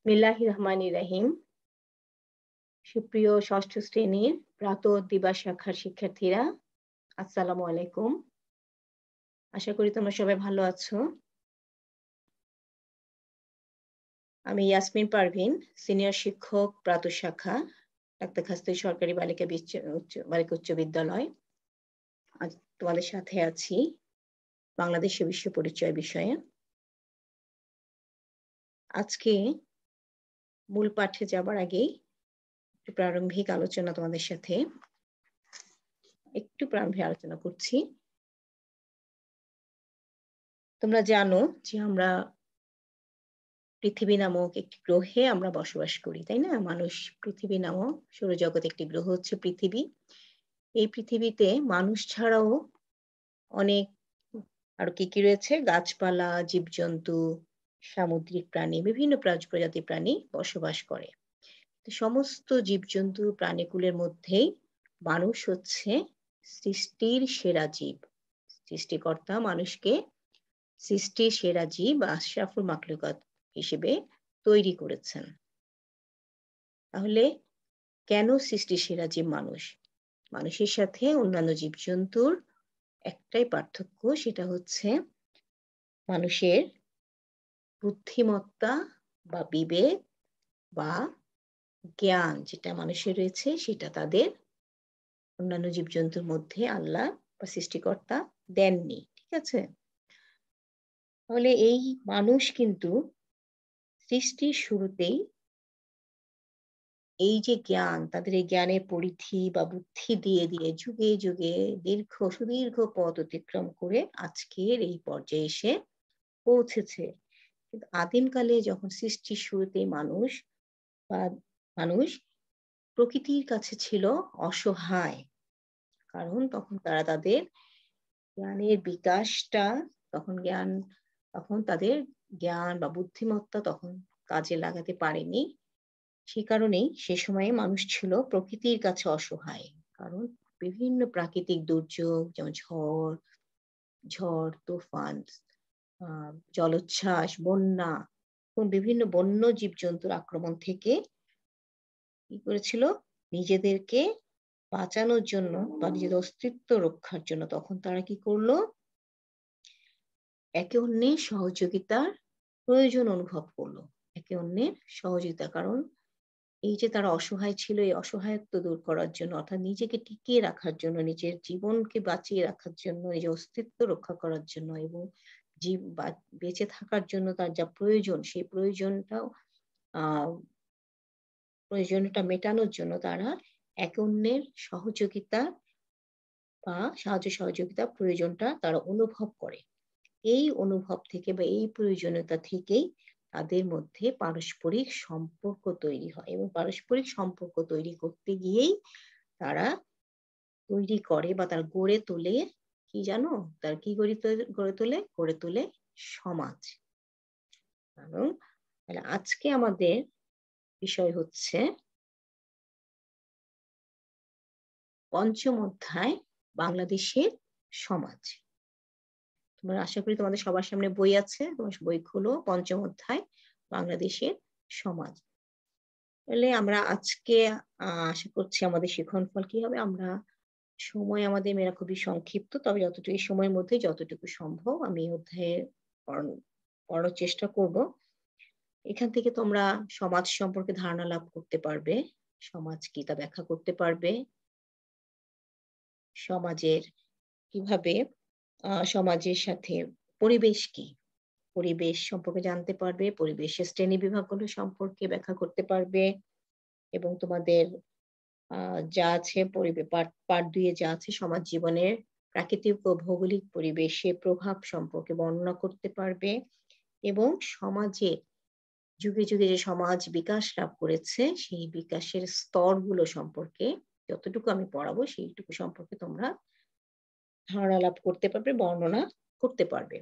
বিসমিল্লাহির রহমানির রহিম। সুপ্রিয় ষষ্ঠ শ্রেণীর প্রাতঃ দিবা শাখার শিক্ষার্থীরা, আসসালামু আলাইকুম। আশা করি তোমরা সবাই ভালো আছো। আমি ইয়াসমিন পারভিন, সিনিয়র শিক্ষক প্রাতঃ শাখা, ডাক্তার খাসতি সরকারি বালিকা উচ্চ বিদ্যালয়। আজ তোমাদের সাথে আছি বাংলাদেশের বিশ্ব পরিচয় বিষয়ে। আজকে মূল পাঠে যাবার আগেই প্রারম্ভিক আলোচনা তোমাদের সাথে আলোচনা করছি। তোমরা জানো যে আমরা পৃথিবী নামক একটি গ্রহে আমরা বসবাস করি, তাই না? মানুষ পৃথিবী নামক সৌরজগতে একটি গ্রহ হচ্ছে পৃথিবী। এই পৃথিবীতে মানুষ ছাড়াও অনেক আর কি রয়েছে? গাছপালা, জীবজন্তু, সামুদ্রিক প্রাণী, বিভিন্ন প্রজাতির প্রাণী বসবাস করে। সমস্ত জীবজন্তু প্রাণীকুলের মধ্যেই মানুষ হচ্ছে সৃষ্টির সেরা জীব। সৃষ্টিকর্তা মানুষকে সৃষ্টির সেরা জীব বা আশরাফুল মাখলুকাত হিসেবে তৈরি করেছেন। তাহলে কেন সৃষ্টির সেরা জীব মানুষ? মানুষের সাথে অন্যান্য জীবজন্তুর একটাই পার্থক্য, সেটা হচ্ছে মানুষের বুদ্ধিমত্তা বা বিবেক বা জ্ঞান যেটা মানুষের রয়েছে সেটা তাদের অন্যান্য জীবজন্তুর মধ্যে আল্লাহ বা সৃষ্টিকর্তা দেননি। ঠিক আছে? তাহলে এই মানুষ কিন্তু সৃষ্টির শুরুতেই এই যে জ্ঞান, তাদের এই জ্ঞানের পরিধি বা বুদ্ধি দিয়ে যুগে যুগে সুদীর্ঘ পথ অতিক্রম করে আজকের এই পর্যায়ে এসে পৌঁছেছে। কিন্তু আদিমকালে যখন সৃষ্টির শুরুতে মানুষ প্রকৃতির কাছে ছিল অসহায়, কারণ তখন তারা তাদের জ্ঞানের বিকাশটা তখন তাদের জ্ঞান বা বুদ্ধিমত্তা তখন কাজে লাগাতে পারেনি। সে কারণেই সে সময়ে মানুষ ছিল প্রকৃতির কাছে অসহায়, কারণ বিভিন্ন প্রাকৃতিক দুর্যোগ যেমন ঝড়, তুফান, জলোচ্ছ্বাস, বন্যা এবং বিভিন্ন বন্য জীবজন্তুর আক্রমণ থেকে কি করেছিল? নিজেদেরকে বাঁচানোর জন্য বা নিজেদের অস্তিত্ব রক্ষার জন্য তখন তারা কি করলো? একে অন্যের সহযোগিতার প্রয়োজন অনুভব করলো। একে অন্যের সহযোগিতা, কারণ এই যে তারা অসহায় ছিল, এই অসহায়ত্ব দূর করার জন্য, অর্থাৎ নিজেকে টিকিয়ে রাখার জন্য, নিজের জীবনকে বাঁচিয়ে রাখার জন্য, নিজের অস্তিত্ব রক্ষা করার জন্য এবং বেঁচে থাকার জন্য তার যা প্রয়োজন, সেই প্রয়োজনটা মেটানোর জন্য তারা একে অন্যের সহযোগিতা বা সাহায্য সহযোগিতা প্রয়োজনটা তারা অনুভব করে। এই অনুভব থেকে বা এই প্রয়োজনীয়তা থেকেই তাদের মধ্যে পারস্পরিক সম্পর্ক তৈরি হয় এবং পারস্পরিক সম্পর্ক তৈরি করতে গিয়েই তারা তৈরি করে বা তারা গড়ে তোলে কি জানো? তার কি গড়ে তোলে সমাজ। কারণ আজকে আমাদের বিষয় হচ্ছে পঞ্চম অধ্যায়, বাংলাদেশের সমাজ। তোমরা আশা করি তোমাদের সবার সামনে বই আছে, তোমার বই খুলো, পঞ্চম অধ্যায় বাংলাদেশের সমাজ। তাহলে আমরা আজকে আশা করছি আমাদের শিখন ফল কি হবে? সময় আমাদের মেয়েরা খুবই সংক্ষিপ্ত, তবে এই সময়ের মধ্যে যতটুকু সম্ভব আমি অধ্যায়ে পড়ার চেষ্টা করব। এখান থেকে তোমরা সমাজ সম্পর্কে ধারণা লাভ করতে পারবে, সমাজ কি তা ব্যাখ্যা করতে পারবে, সমাজের কিভাবে সমাজের সাথে পরিবেশ কি, পরিবেশ সম্পর্কে জানতে পারবে, পরিবেশের শ্রেণী বিভাগগুলো সম্পর্কে ব্যাখ্যা করতে পারবে এবং তোমাদের যা আছে পার্ট 2 যা আছে সমাজ জীবনের প্রাকৃতিক ও ভৌগোলিক পরিবেশে প্রভাব সম্পর্কে বর্ণনা করতে পারবে এবং সমাজে যুগে যুগে যে সমাজ বিকাশ লাভ করেছে সেই বিকাশের স্তরগুলো সম্পর্কে যতটুকু আমি পড়াবো সেইটুকু সম্পর্কে তোমরা ধারণা লাভ করতে পারবে, বর্ণনা করতে পারবে।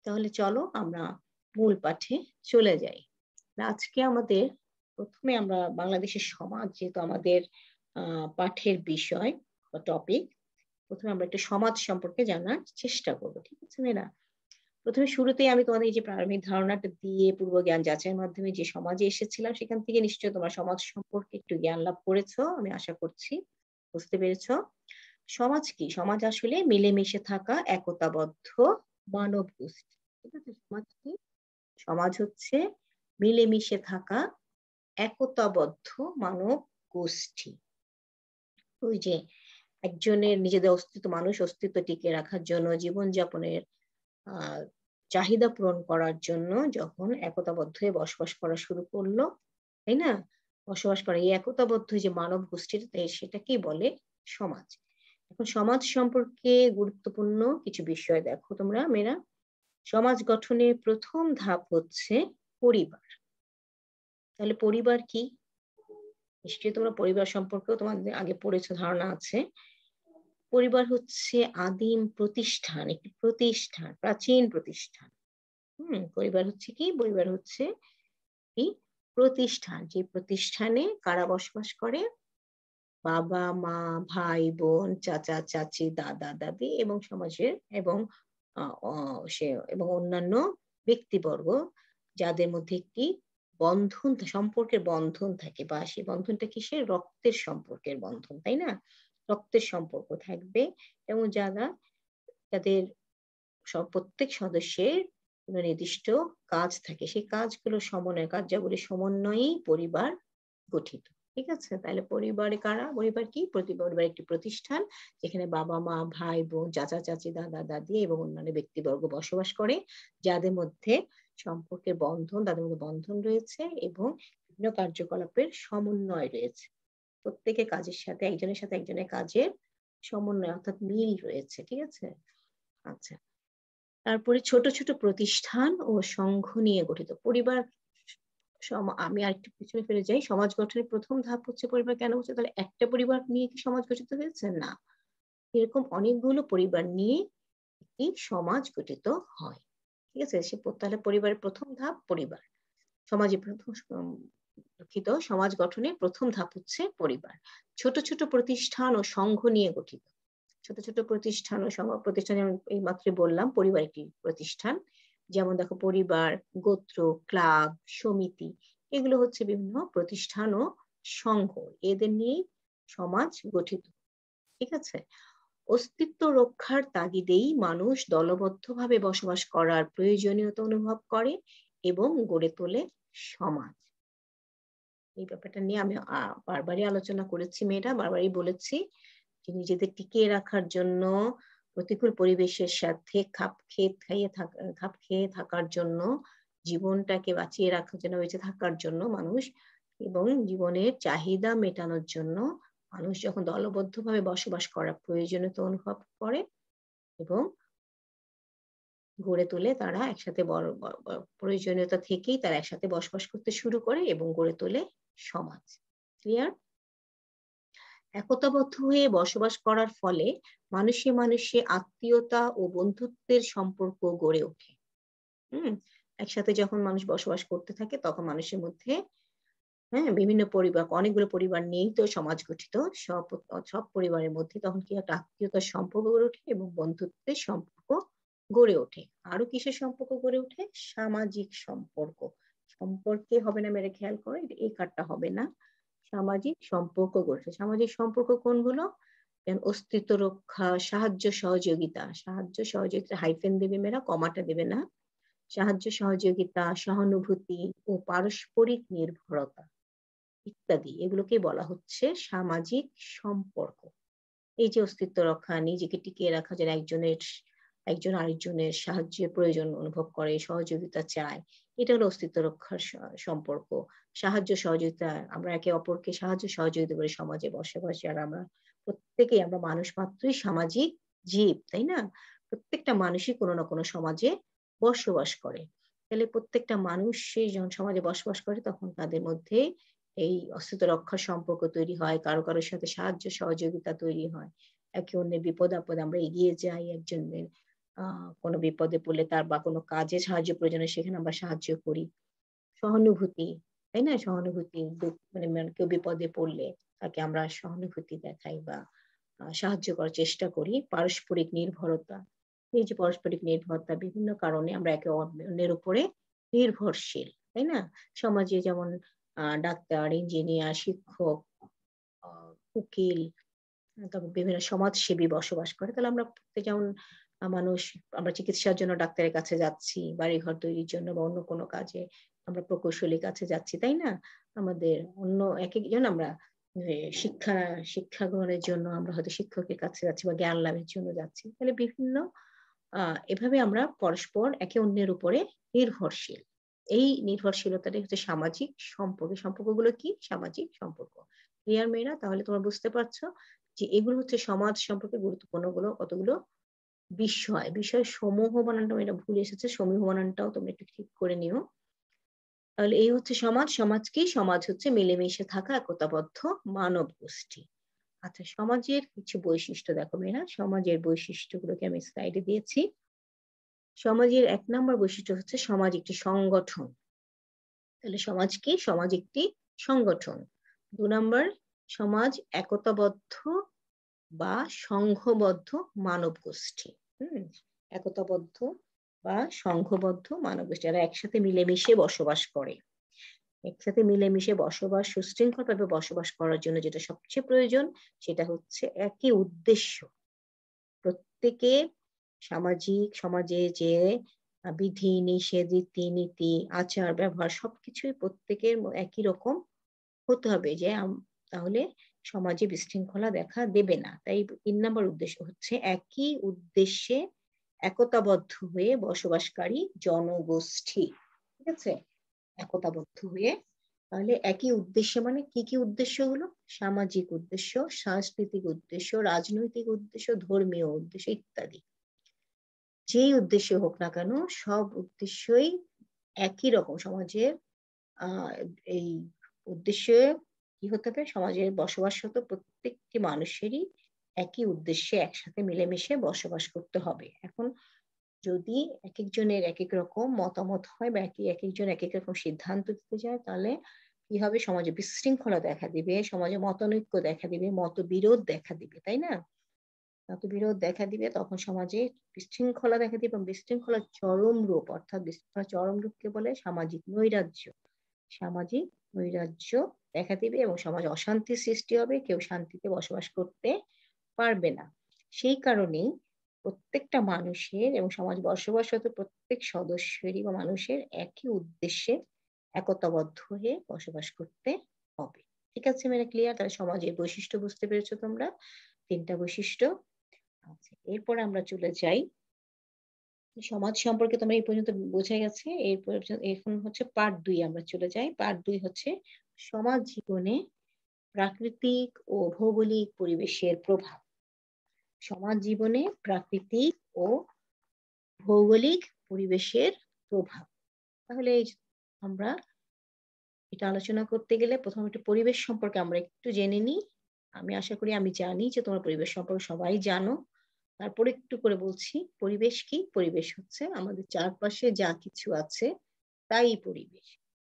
তাহলে চলো আমরা মূল পাঠে চলে যাই। আজকে প্রথমে আমরা বাংলাদেশের সমাজ যেহেতু আমাদের পাঠের বিষয় বা টপিক, প্রথমে আমরা একটু সমাজ সম্পর্কে জানার চেষ্টা করবো। ঠিক আছে মেয়েরা? প্রথমে শুরুতেই আমি তোমাদের এই যে প্রারম্ভিক ধারণাটা দিয়ে পূর্ব জ্ঞান যাচাইয়ের মাধ্যমে যে সমাজে এসেছিলাম সেখান থেকে নিশ্চয়ই তোমরা সমাজ সম্পর্কে একটু জ্ঞান লাভ করেছো। আমি আশা করছি বুঝতে পেরেছো। সমাজ কি? সমাজ আসলে মিলেমিশে থাকা একতাবদ্ধ মানব গোষ্ঠী। ঠিক আছে? সমাজ কি? সমাজ হচ্ছে মিলেমিশে থাকা একতাবদ্ধ মানব গোষ্ঠী। ওই যে একজনের নিজেদের অস্তিত্ব মানুষ অস্তিত্ব টিকিয়ে রাখার জন্য জীবনযাপনের আ চাহিদা পূরণ করার জন্য যখন একতাবদ্ধ হয়ে বসবাস করা শুরু করলো, তাই না? বসবাস করে এই একতাবদ্ধ যে মানব গোষ্ঠীর সেটাকেই বলে সমাজ। এখন সমাজ সম্পর্কে গুরুত্বপূর্ণ কিছু বিষয় দেখো তোমরা মেয়েরা। সমাজ গঠনের ১ম ধাপ হচ্ছে পরিবার। তাহলে পরিবার কি? নিশ্চয়ই তোমরা পরিবার সম্পর্কেও তোমাদের আগে পড়েছো, ধারণা আছে। পরিবার হচ্ছে আদিম প্রতিষ্ঠান, একটি প্রতিষ্ঠান, প্রাচীন প্রতিষ্ঠান। পরিবার হচ্ছে কি? পরিবার হচ্ছে একটি প্রতিষ্ঠান। যে প্রতিষ্ঠানে কারা বসবাস করে? বাবা, মা, ভাই, বোন, চাচা, চাচী, দাদা, দাদি এবং সমাজের এবং আ অ সে এবং অন্যান্য ব্যক্তিবর্গ যাদের মধ্যে একটি সম্পর্কের বন্ধন থাকে বা সেই বন্ধনটা কিসের? রক্তের সম্পর্কের বন্ধন, তাই না? রক্তের সম্পর্ক থাকবে এবং যাদের প্রত্যেক সদস্যের কোনো নির্দিষ্ট কাজ থাকে। সেই কাজগুলো কার্যাবলী সমন্বয়েই পরিবার গঠিত। ঠিক আছে? তাহলে পরিবারে কারা? পরিবার কি? পরিবার একটি প্রতিষ্ঠান যেখানে বাবা, মা, ভাই, বোন, চাচা, চাচী, দাদা, দাদি এবং অন্যান্য ব্যক্তিবর্গ বসবাস করে। যাদের মধ্যে তাদের মধ্যে বন্ধন রয়েছে এবং বিভিন্ন কার্যকলাপের সমন্বয় রয়েছে। প্রত্যেকের কাজের সাথে একজনের কাজের সমন্বয় অর্থাৎ মিল রয়েছে। ঠিক আছে? আচ্ছা। তারপরে ছোট, ছোট প্রতিষ্ঠান ও সংঘ নিয়ে গঠিত। পরিবার আমি আরেকটু পিছনে ফিরে যাই। সমাজ গঠনের ১ম ধাপ হচ্ছে পরিবার কেন হচ্ছে? তাহলে একটা পরিবার নিয়ে কি সমাজ গঠিত হয়েছে? না। এরকম অনেকগুলো পরিবার নিয়ে একটি সমাজ গঠিত হয়। ঠিক আছে? তাহলে পরিবারের ১ম ধাপ পরিবার। সমাজে ১ম দুঃখিত, সমাজ গঠনের ১ম ধাপ হচ্ছে পরিবার। ছোট, ছোট প্রতিষ্ঠান ও সংঘ নিয়ে গঠিত। ছোট, ছোট প্রতিষ্ঠান ও প্রতিষ্ঠান যেমন এইমাত্রই বললাম পরিবার একটি প্রতিষ্ঠান। যেমন দেখো পরিবার, গোত্র, ক্লাব, সমিতি এগুলো হচ্ছে বিভিন্ন প্রতিষ্ঠান ও সংঘ। এদের নিয়েই সমাজ গঠিত। ঠিক আছে? অস্তিত্ব রক্ষার তাগিদেই মানুষ দলবদ্ধভাবে বসবাস করার প্রয়োজনীয়তা অনুভব করে এবং গড়ে তোলে সমাজ। এই ব্যাপারটা নিয়ে আমি বারবারই আলোচনা করেছি মেয়েরা, বারবারই বলেছি যে নিজেদের টিকিয়ে রাখার জন্য প্রতিকূল পরিবেশের সাথে খাপ খেয়ে থাকার জন্য, জীবনটাকে বাঁচিয়ে রাখার জন্য, বেঁচে থাকার জন্য মানুষ এবং জীবনের চাহিদা মেটানোর জন্য মানুষ যখন দলবদ্ধভাবে বসবাস করার প্রয়োজনীয়তা অনুভব করে এবং গড়ে তোলে তারা একসাথে বড় ব ব প্রয়োজনীয়তা থেকেই তারা একসাথে বসবাস করতে শুরু করে এবং গড়ে তোলে সমাজ। ক্লিয়ার? একতাবদ্ধ হয়ে বসবাস করার ফলে মানুষে আত্মীয়তা ও বন্ধুত্বের সম্পর্ক গড়ে ওঠে। হুম? একসাথে যখন মানুষ বসবাস করতে থাকে তখন মানুষের মধ্যে বিভিন্ন পরিবার, অনেকগুলো পরিবার নিয়েই তো সমাজ গঠিত। সব পরিবারের মধ্যে তখন কি একটা আত্মীয়তার সম্পর্ক গড়ে ওঠে এবং বন্ধুত্বের সম্পর্ক গড়ে ওঠে। আরো কিসের সম্পর্ক গড়ে ওঠে? সামাজিক সম্পর্ক। সম্পর্কে হবে না মেরে খেয়াল করো, এই কার্ডটা হবে না। সামাজিক সম্পর্ক গড়ে ওঠে। সামাজিক সম্পর্ক কোনগুলো? যেমন অস্তিত্ব রক্ষা, সাহায্য সহযোগিতা। সাহায্য সহযোগিতা হাইফেন দেবে মেয়েরা, কমাটা দেবে না। সাহায্য সহযোগিতা, সহানুভূতি ও পারস্পরিক নির্ভরতা ইত্যাদি এগুলোকেই বলা হচ্ছে সামাজিক সম্পর্ক। এই যে অস্তিত্ব রক্ষা, নিজেকে টিকিয়ে রাখা, যেন একজন আরেকজনের সাহায্যের প্রয়োজন অনুভব করে, সহযোগিতা চায়। এটা হলো অস্তিত্ব রক্ষার সম্পর্ক। সাহায্য সহযোগিতা, আমরা একে অপরকে সাহায্য সহযোগিতা করি সমাজে বসবাস যারা আমরা প্রত্যেকেই আমরা মানুষ মাত্রই সামাজিক জীব, তাই না? প্রত্যেকটা মানুষই কোনো না কোনো সমাজে বসবাস করে। তাহলে প্রত্যেকটা মানুষ সেই যখন সমাজে বসবাস করে তখন তাদের মধ্যে এই অস্তিত্ব রক্ষার সম্পর্ক তৈরি হয়। কারো সাথে সাহায্য সহযোগিতা তৈরি হয়। একে অন্যের বিপদ-আপদে আমরা এগিয়ে যাই। একজনের আ কোনো বিপদে পড়লে তার বা কোনো কাজে সাহায্য প্রয়োজন হয় সেখানে আমরা সাহায্য করি। সহানুভূতি, তাই না? সহানুভূতি মানে কেউ বিপদে পড়লে তাকে আমরা সহানুভূতি দেখাই বা সাহায্য করার চেষ্টা করি। পারস্পরিক নির্ভরতা। এই যে পারস্পরিক নির্ভরতা বিভিন্ন কারণে আমরা একে অন্যের উপরে নির্ভরশীল, তাই না? সমাজে যেমন ডাক্তার, ইঞ্জিনিয়ার, শিক্ষক, আ উকিল, তারপর বিভিন্ন সমাজসেবী বসবাস করে। তাহলে আমরা প্রত্যেকে যেমন মানুষ আমরা চিকিৎসার জন্য ডাক্তারের কাছে যাচ্ছি, বাড়িঘর তৈরির জন্য বা অন্য কোনো কাজে আমরা প্রকৌশলীর কাছে যাচ্ছি, তাই না? আমাদের অন্য একেকজন আমরা শিক্ষা শিক্ষা গ্রহণের জন্য আমরা হয়তো শিক্ষকের কাছে যাচ্ছি বা জ্ঞান লাভের জন্য যাচ্ছি। তাহলে বিভিন্ন আ এভাবে আমরা পরস্পর একে অন্যের উপরে নির্ভরশীল। এই নির্ভরশীলতাটাই হচ্ছে সামাজিক সম্পর্ক। এই সম্পর্কগুলো কি? সামাজিক সম্পর্ক। ক্লিয়ার মেয়েরা? তাহলে তোমরা বুঝতে পারছো যে এগুলো হচ্ছে সমাজ সম্পর্কে গুরুত্বপূর্ণ কতগুলো বিষয়। বিষয় সমূহ বানানটা এটা ভুল এসেছে। সমীহ বানানটাও তোমরা একটু ঠিক করে নিও। তাহলে এই হচ্ছে সমাজ। সমাজ কি? সমাজ হচ্ছে মিলেমিশে থাকা একতাবদ্ধ মানব গোষ্ঠী। আচ্ছা সমাজের কিছু বৈশিষ্ট্য দেখো মেয়েরা। সমাজের বৈশিষ্ট্যগুলোকে আমি স্লাইডে দিয়েছি। সমাজের ১ নাম্বার বৈশিষ্ট্য হচ্ছে সমাজ একটি সংগঠন। তাহলে সমাজ কি? সমাজ একটি সংগঠন। ২ নাম্বার সমাজ একতাবদ্ধ বা সংঘবদ্ধ মানব গোষ্ঠী। হুম? একতাবদ্ধ বা সংঘবদ্ধ মানব গোষ্ঠী। এরা একসাথে মিলেমিশে বসবাস করে। একসাথে মিলেমিশে বসবাস, সুশৃঙ্খলভাবে বসবাস করার জন্য যেটা সবচেয়ে প্রয়োজন সেটা হচ্ছে একই উদ্দেশ্য। প্রত্যেকের সমাজে যে বিধি, নিষেধ, রীতি-নীতি, আচার-ব্যবহার সবকিছুই প্রত্যেকের একই রকম হতে হবে যে তাহলে সমাজে বিশৃঙ্খলা দেখা দেবে না। তাই ৩ নাম্বার উদ্দেশ্য হচ্ছে একই উদ্দেশ্যে একতাবদ্ধ হয়ে বসবাসকারী জনগোষ্ঠী। ঠিক আছে? একতাবদ্ধ হয়ে তাহলে একই উদ্দেশ্য মানে কি উদ্দেশ্যগুলো? সামাজিক উদ্দেশ্য, সাংস্কৃতিক উদ্দেশ্য, রাজনৈতিক উদ্দেশ্য, ধর্মীয় উদ্দেশ্য ইত্যাদি। যেই উদ্দেশ্য হোক না কেন সব উদ্দেশ্যই একই রকম সমাজের আ এই উদ্দেশ্যে কি হতে হবে? সমাজে বসবাসরত প্রত্যেকটি মানুষেরই একই উদ্দেশ্যে একসাথে মিলেমিশে বসবাস করতে হবে। এখন যদি একেকজনের একেক রকম মতামত হয় বা একেকজন একেক রকম সিদ্ধান্ত দিতে যায় তাহলে কি হবে? সমাজে বিশৃঙ্খলা দেখা দিবে, সমাজে মতানৈক্য দেখা দিবে, মতবিরোধ দেখা দিবে, তাই না? মতবিরোধ দেখা দিবে তখন সমাজে বিশৃঙ্খলা দেখা দিবে এবং বিশৃঙ্খলার চরম রূপ অর্থাৎ বিশৃঙ্খলার চরম রূপকে বলে সামাজিক নৈরাজ্য। সামাজিক নৈরাজ্য দেখা দিবে এবং সমাজে অশান্তির সৃষ্টি হবে। কেউ শান্তিতে বসবাস করতে পারবে না। সেই কারণেই প্রত্যেকটা মানুষের এবং সমাজ বসবাসরত প্রত্যেক সদস্যেরই বা মানুষের একই উদ্দেশ্যে একতাবদ্ধ হয়ে বসবাস করতে হবে। ঠিক আছে মেয়েরা ক্লিয়ার? তাহলে সমাজের বৈশিষ্ট্য বুঝতে পেরেছো তোমরা? ৩ টা বৈশিষ্ট্য। আচ্ছা এরপরে আমরা চলে যাই সমাজ সম্পর্কে তোমার এই পর্যন্ত বোঝা গেছে। এখন হচ্ছে পার্ট ২ আমরা চলে যাই। পার্ট ২ হচ্ছে সমাজ জীবনে প্রাকৃতিক ও ভৌগোলিক পরিবেশের প্রভাব। সমাজ জীবনে প্রাকৃতিক ও ভৌগোলিক পরিবেশের প্রভাব। তাহলে এই যে আমরা এটা আলোচনা করতে গেলে ১ম একটু পরিবেশ সম্পর্কে আমরা একটু জেনে নিই। আমি আশা করি আমি জানি যে তোমরা পরিবেশ সম্পর্কে সবাই জানো। তারপরে একটু করে বলছি, পরিবেশ কি? পরিবেশ হচ্ছে আমাদের চারপাশে যা কিছু আছে তাই পরিবেশ।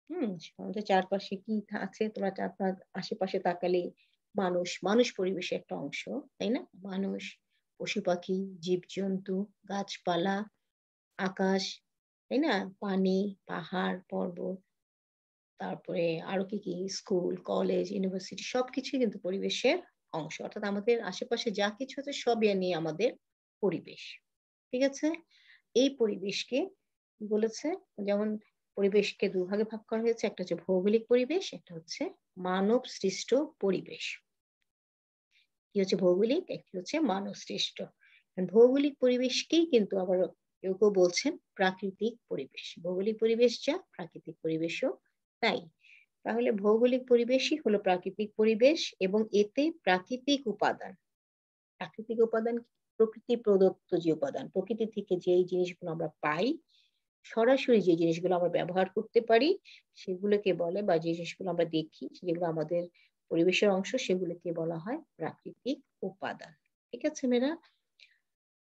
হুম? আমাদের চারপাশে কি আছে তোমরা আপনার আশেপাশে তাকালেই মানুষ পরিবেশের একটা অংশ, তাই না? মানুষ, পশু-পাখি, জীবজন্তু, গাছপালা, আকাশ, তাই না? পানি, পাহাড়, পর্বত, তারপরে আরো কি? স্কুল, কলেজ, ইউনিভার্সিটি সবকিছুই কিন্তু পরিবেশের অংশ। অর্থাৎ আমাদের আশেপাশে যা কিছু আছে সবই নিয়ে আমাদের পরিবেশ। ঠিক আছে? এই পরিবেশকে বলেছে যেমন পরিবেশকে ২ ভাগে ভাগ করা হয়েছে। একটা হচ্ছে ভৌগোলিক পরিবেশ, একটা হচ্ছে মানব সৃষ্ট পরিবেশ। কি হচ্ছে ভৌগোলিক, একটি হচ্ছে মানব সৃষ্ট। ভৌগোলিক পরিবেশকেই কিন্তু আবার কেউ বলছেন প্রাকৃতিক পরিবেশ। ভৌগোলিক পরিবেশ যা প্রাকৃতিক পরিবেশও তাই। তাহলে ভৌগোলিক পরিবেশই হলো প্রাকৃতিক পরিবেশ এবং এতে প্রাকৃতিক উপাদান কি? প্রকৃতি প্রদত্ত যে উপাদান, প্রকৃতি থেকে যেই জিনিসগুলো আমরা পাই, সরাসরি যে জিনিসগুলো আমরা ব্যবহার করতে পারি, সেগুলোকে বলে বা যে জিনিসগুলো আমরা দেখি, যেগুলো আমাদের পরিবেশের অংশ, সেগুলোকে বলা হয় প্রাকৃতিক উপাদান। ঠিক আছে মেয়েরা?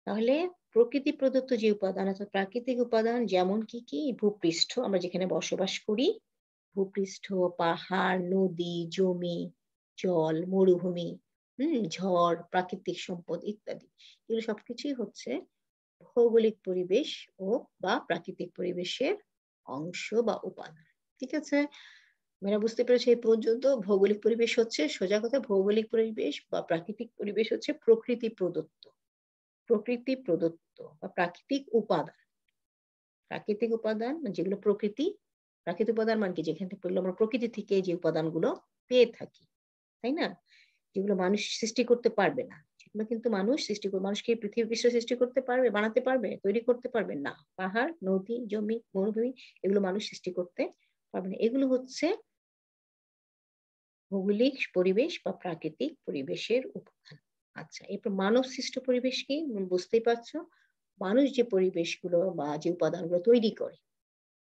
তাহলে প্রকৃতি প্রদত্ত যে উপাদান অর্থাৎ প্রাকৃতিক উপাদান যেমন কি? ভূপৃষ্ঠ, আমরা যেখানে বসবাস করি, ভূপৃষ্ঠ, পাহাড়, নদী, জমি, জল, মরুভূমি, ঝড়, প্রাকৃতিক সম্পদ ইত্যাদি। এগুলো সবকিছুই হচ্ছে ভৌগোলিক পরিবেশ ও বা প্রাকৃতিক পরিবেশের অংশ বা উপাদান। ঠিক আছে? আপনারা বুঝতে পেরেছেন এই পর্যন্ত? ভৌগোলিক পরিবেশ হচ্ছে সোজা কথা ভৌগোলিক পরিবেশ বা প্রাকৃতিক পরিবেশ হচ্ছে প্রকৃতি প্রদত্ত। প্রকৃতি প্রদত্ত বা প্রাকৃতিক উপাদান। প্রাকৃতিক উপাদান যেগুলো প্রকৃতি, প্রাকৃতিক উপাদান মানে কি? যেখান থেকে পড়লে আমরা প্রকৃতি থেকে যে উপাদানগুলো পেয়ে থাকি। তাই না? যেগুলো মানুষ সৃষ্টি করতে পারবে না। সেগুলো কিন্তু মানুষ সৃষ্টি করে মানুষ কি পৃথিবী বিশ্ব সৃষ্টি করতে পারবে, বানাতে পারবে, তৈরি করতে পারবে? না। পাহাড়, নদী, জমি, মরুভূমি এগুলো মানুষ সৃষ্টি করতে পারবে না। এগুলো হচ্ছে ভৌগোলিক পরিবেশ বা প্রাকৃতিক পরিবেশের উপাদান। আচ্ছা, এরপর মানব সৃষ্ট পরিবেশ কি? বুঝতেই পারছো। মানুষ যে পরিবেশগুলো বা যে উপাদানগুলো তৈরি করে,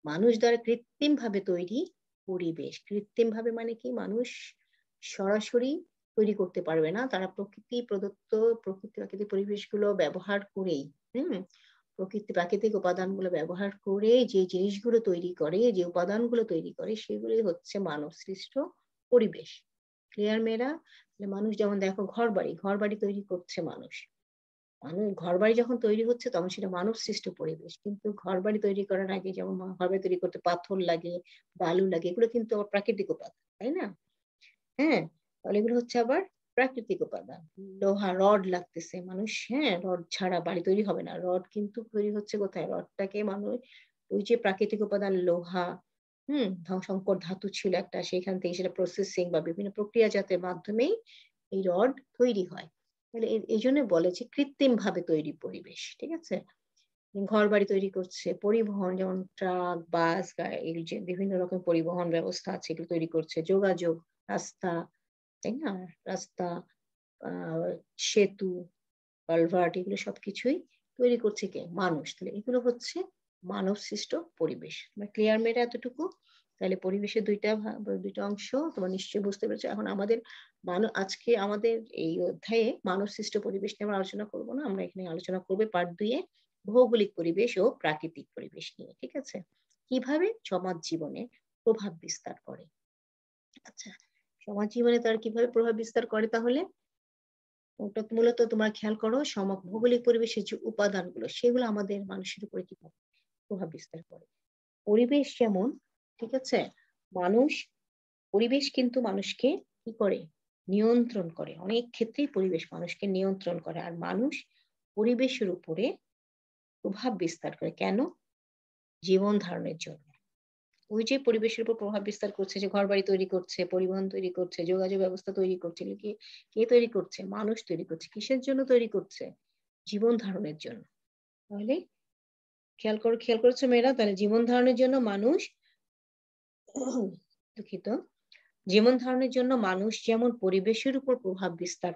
মানুষ দ্বারা কৃত্রিমভাবে তৈরি পরিবেশ। কৃত্রিমভাবে মানে কি? মানুষ সরাসরি তৈরি করতে পারবে না। তারা প্রকৃতি প্রদত্ত প্রাকৃতিক পরিবেশগুলো ব্যবহার করেই, হুম? প্রাকৃতিক উপাদানগুলো ব্যবহার করে যে জিনিসগুলো তৈরি করে, যে উপাদানগুলো তৈরি করে সেগুলোই হচ্ছে মানব সৃষ্ট পরিবেশ। ক্লিয়ার মেয়েরা? তাহলে মানুষ যেমন দেখো ঘরবাড়ি তৈরি করছে মানুষ। ঘরবাড়ি যখন তৈরি হচ্ছে তখন সেটা মানব সৃষ্ট পরিবেশ। কিন্তু ঘরবাড়ি তৈরি করার আগে যেমন ঘরবাড়ি তৈরি করতে পাথর লাগে, বালু লাগে এগুলো কিন্তু আবার প্রাকৃতিক উপাদান। তাই না? হ্যাঁ? তাহলে এগুলো হচ্ছে আবার প্রাকৃতিক উপাদান। লোহা, রড লাগতেছে। মানুষ হ্যাঁ, রড ছাড়া বাড়ি তৈরি হবে না। রড কিন্তু তৈরি হচ্ছে কোথায়? রডটাকে মানুষ ওই যে প্রাকৃতিক উপাদান লোহা, হুম? সংকর ধাতু ছিল একটা সেখান থেকে সেটা প্রসেসিং বা বিভিন্ন প্রক্রিয়াজাতের মাধ্যমেই এই রড তৈরি হয়। তাহলে এজন্য বলে যে কৃত্রিমভাবে তৈরি পরিবেশ। ঠিক আছে? ঘরবাড়ি তৈরি করছে, পরিবহন যেমন ট্রাক, বাস, এই যে বিভিন্ন রকম পরিবহন ব্যবস্থা আছে এগুলো তৈরি করছে। যোগাযোগ, রাস্তা, তাই না? রাস্তা, আ সেতু, কালভার্ট এগুলো সবকিছুই তৈরি করছে কে? মানুষ। তাহলে এগুলো হচ্ছে মানব সৃষ্ট পরিবেশ। তোমার ক্লিয়ার মেয়েরা এতটুকু? তাহলে পরিবেশের ২ টা ২ টা অংশ তোমরা নিশ্চয়ই বুঝতে পেরেছ। এখন আমাদের আজকে আমাদের এই অধ্যায়ে মানব সৃষ্ট পরিবেশ নিয়ে আমরা আলোচনা করব না। আমরা এখানে আলোচনা করব পার্ট ২ এ ভৌগোলিক পরিবেশ ও প্রাকৃতিক পরিবেশ নিয়ে। ঠিক আছে? কিভাবে সমাজ জীবনে প্রভাব বিস্তার করে। আচ্ছা, সমাজ জীবনে তারা কিভাবে প্রভাব বিস্তার করে তাহলে? ওটা মূলত তোমরা খেয়াল করো ভৌগোলিক পরিবেশের যে উপাদানগুলো সেগুলো আমাদের মানুষের উপরে কিভাবে প্রভাব বিস্তার করে। পরিবেশ যেমন, ঠিক আছে? মানুষ পরিবেশ কিন্তু মানুষকে কি করে? নিয়ন্ত্রণ করে। অনেক ক্ষেত্রেই পরিবেশ মানুষকে নিয়ন্ত্রণ করে। আর মানুষ পরিবেশের উপরে প্রভাব বিস্তার করে। কেন? জীবন ধারণের জন্য। ওই যে পরিবেশের উপর প্রভাব বিস্তার করছে যে ঘরবাড়ি তৈরি করছে, পরিবহন তৈরি করছে, যোগাযোগ ব্যবস্থা তৈরি করছে। এগুলো কে তৈরি করছে? মানুষ তৈরি করছে। কিসের জন্য তৈরি করছে? জীবন ধারণের জন্য। তাহলে খেয়াল করেছো মেয়েরা? তাহলে জীবন ধারণের জন্য মানুষ দুঃখিত। জীবন ধারণের জন্য মানুষ যেমন পরিবেশের উপর প্রভাব বিস্তার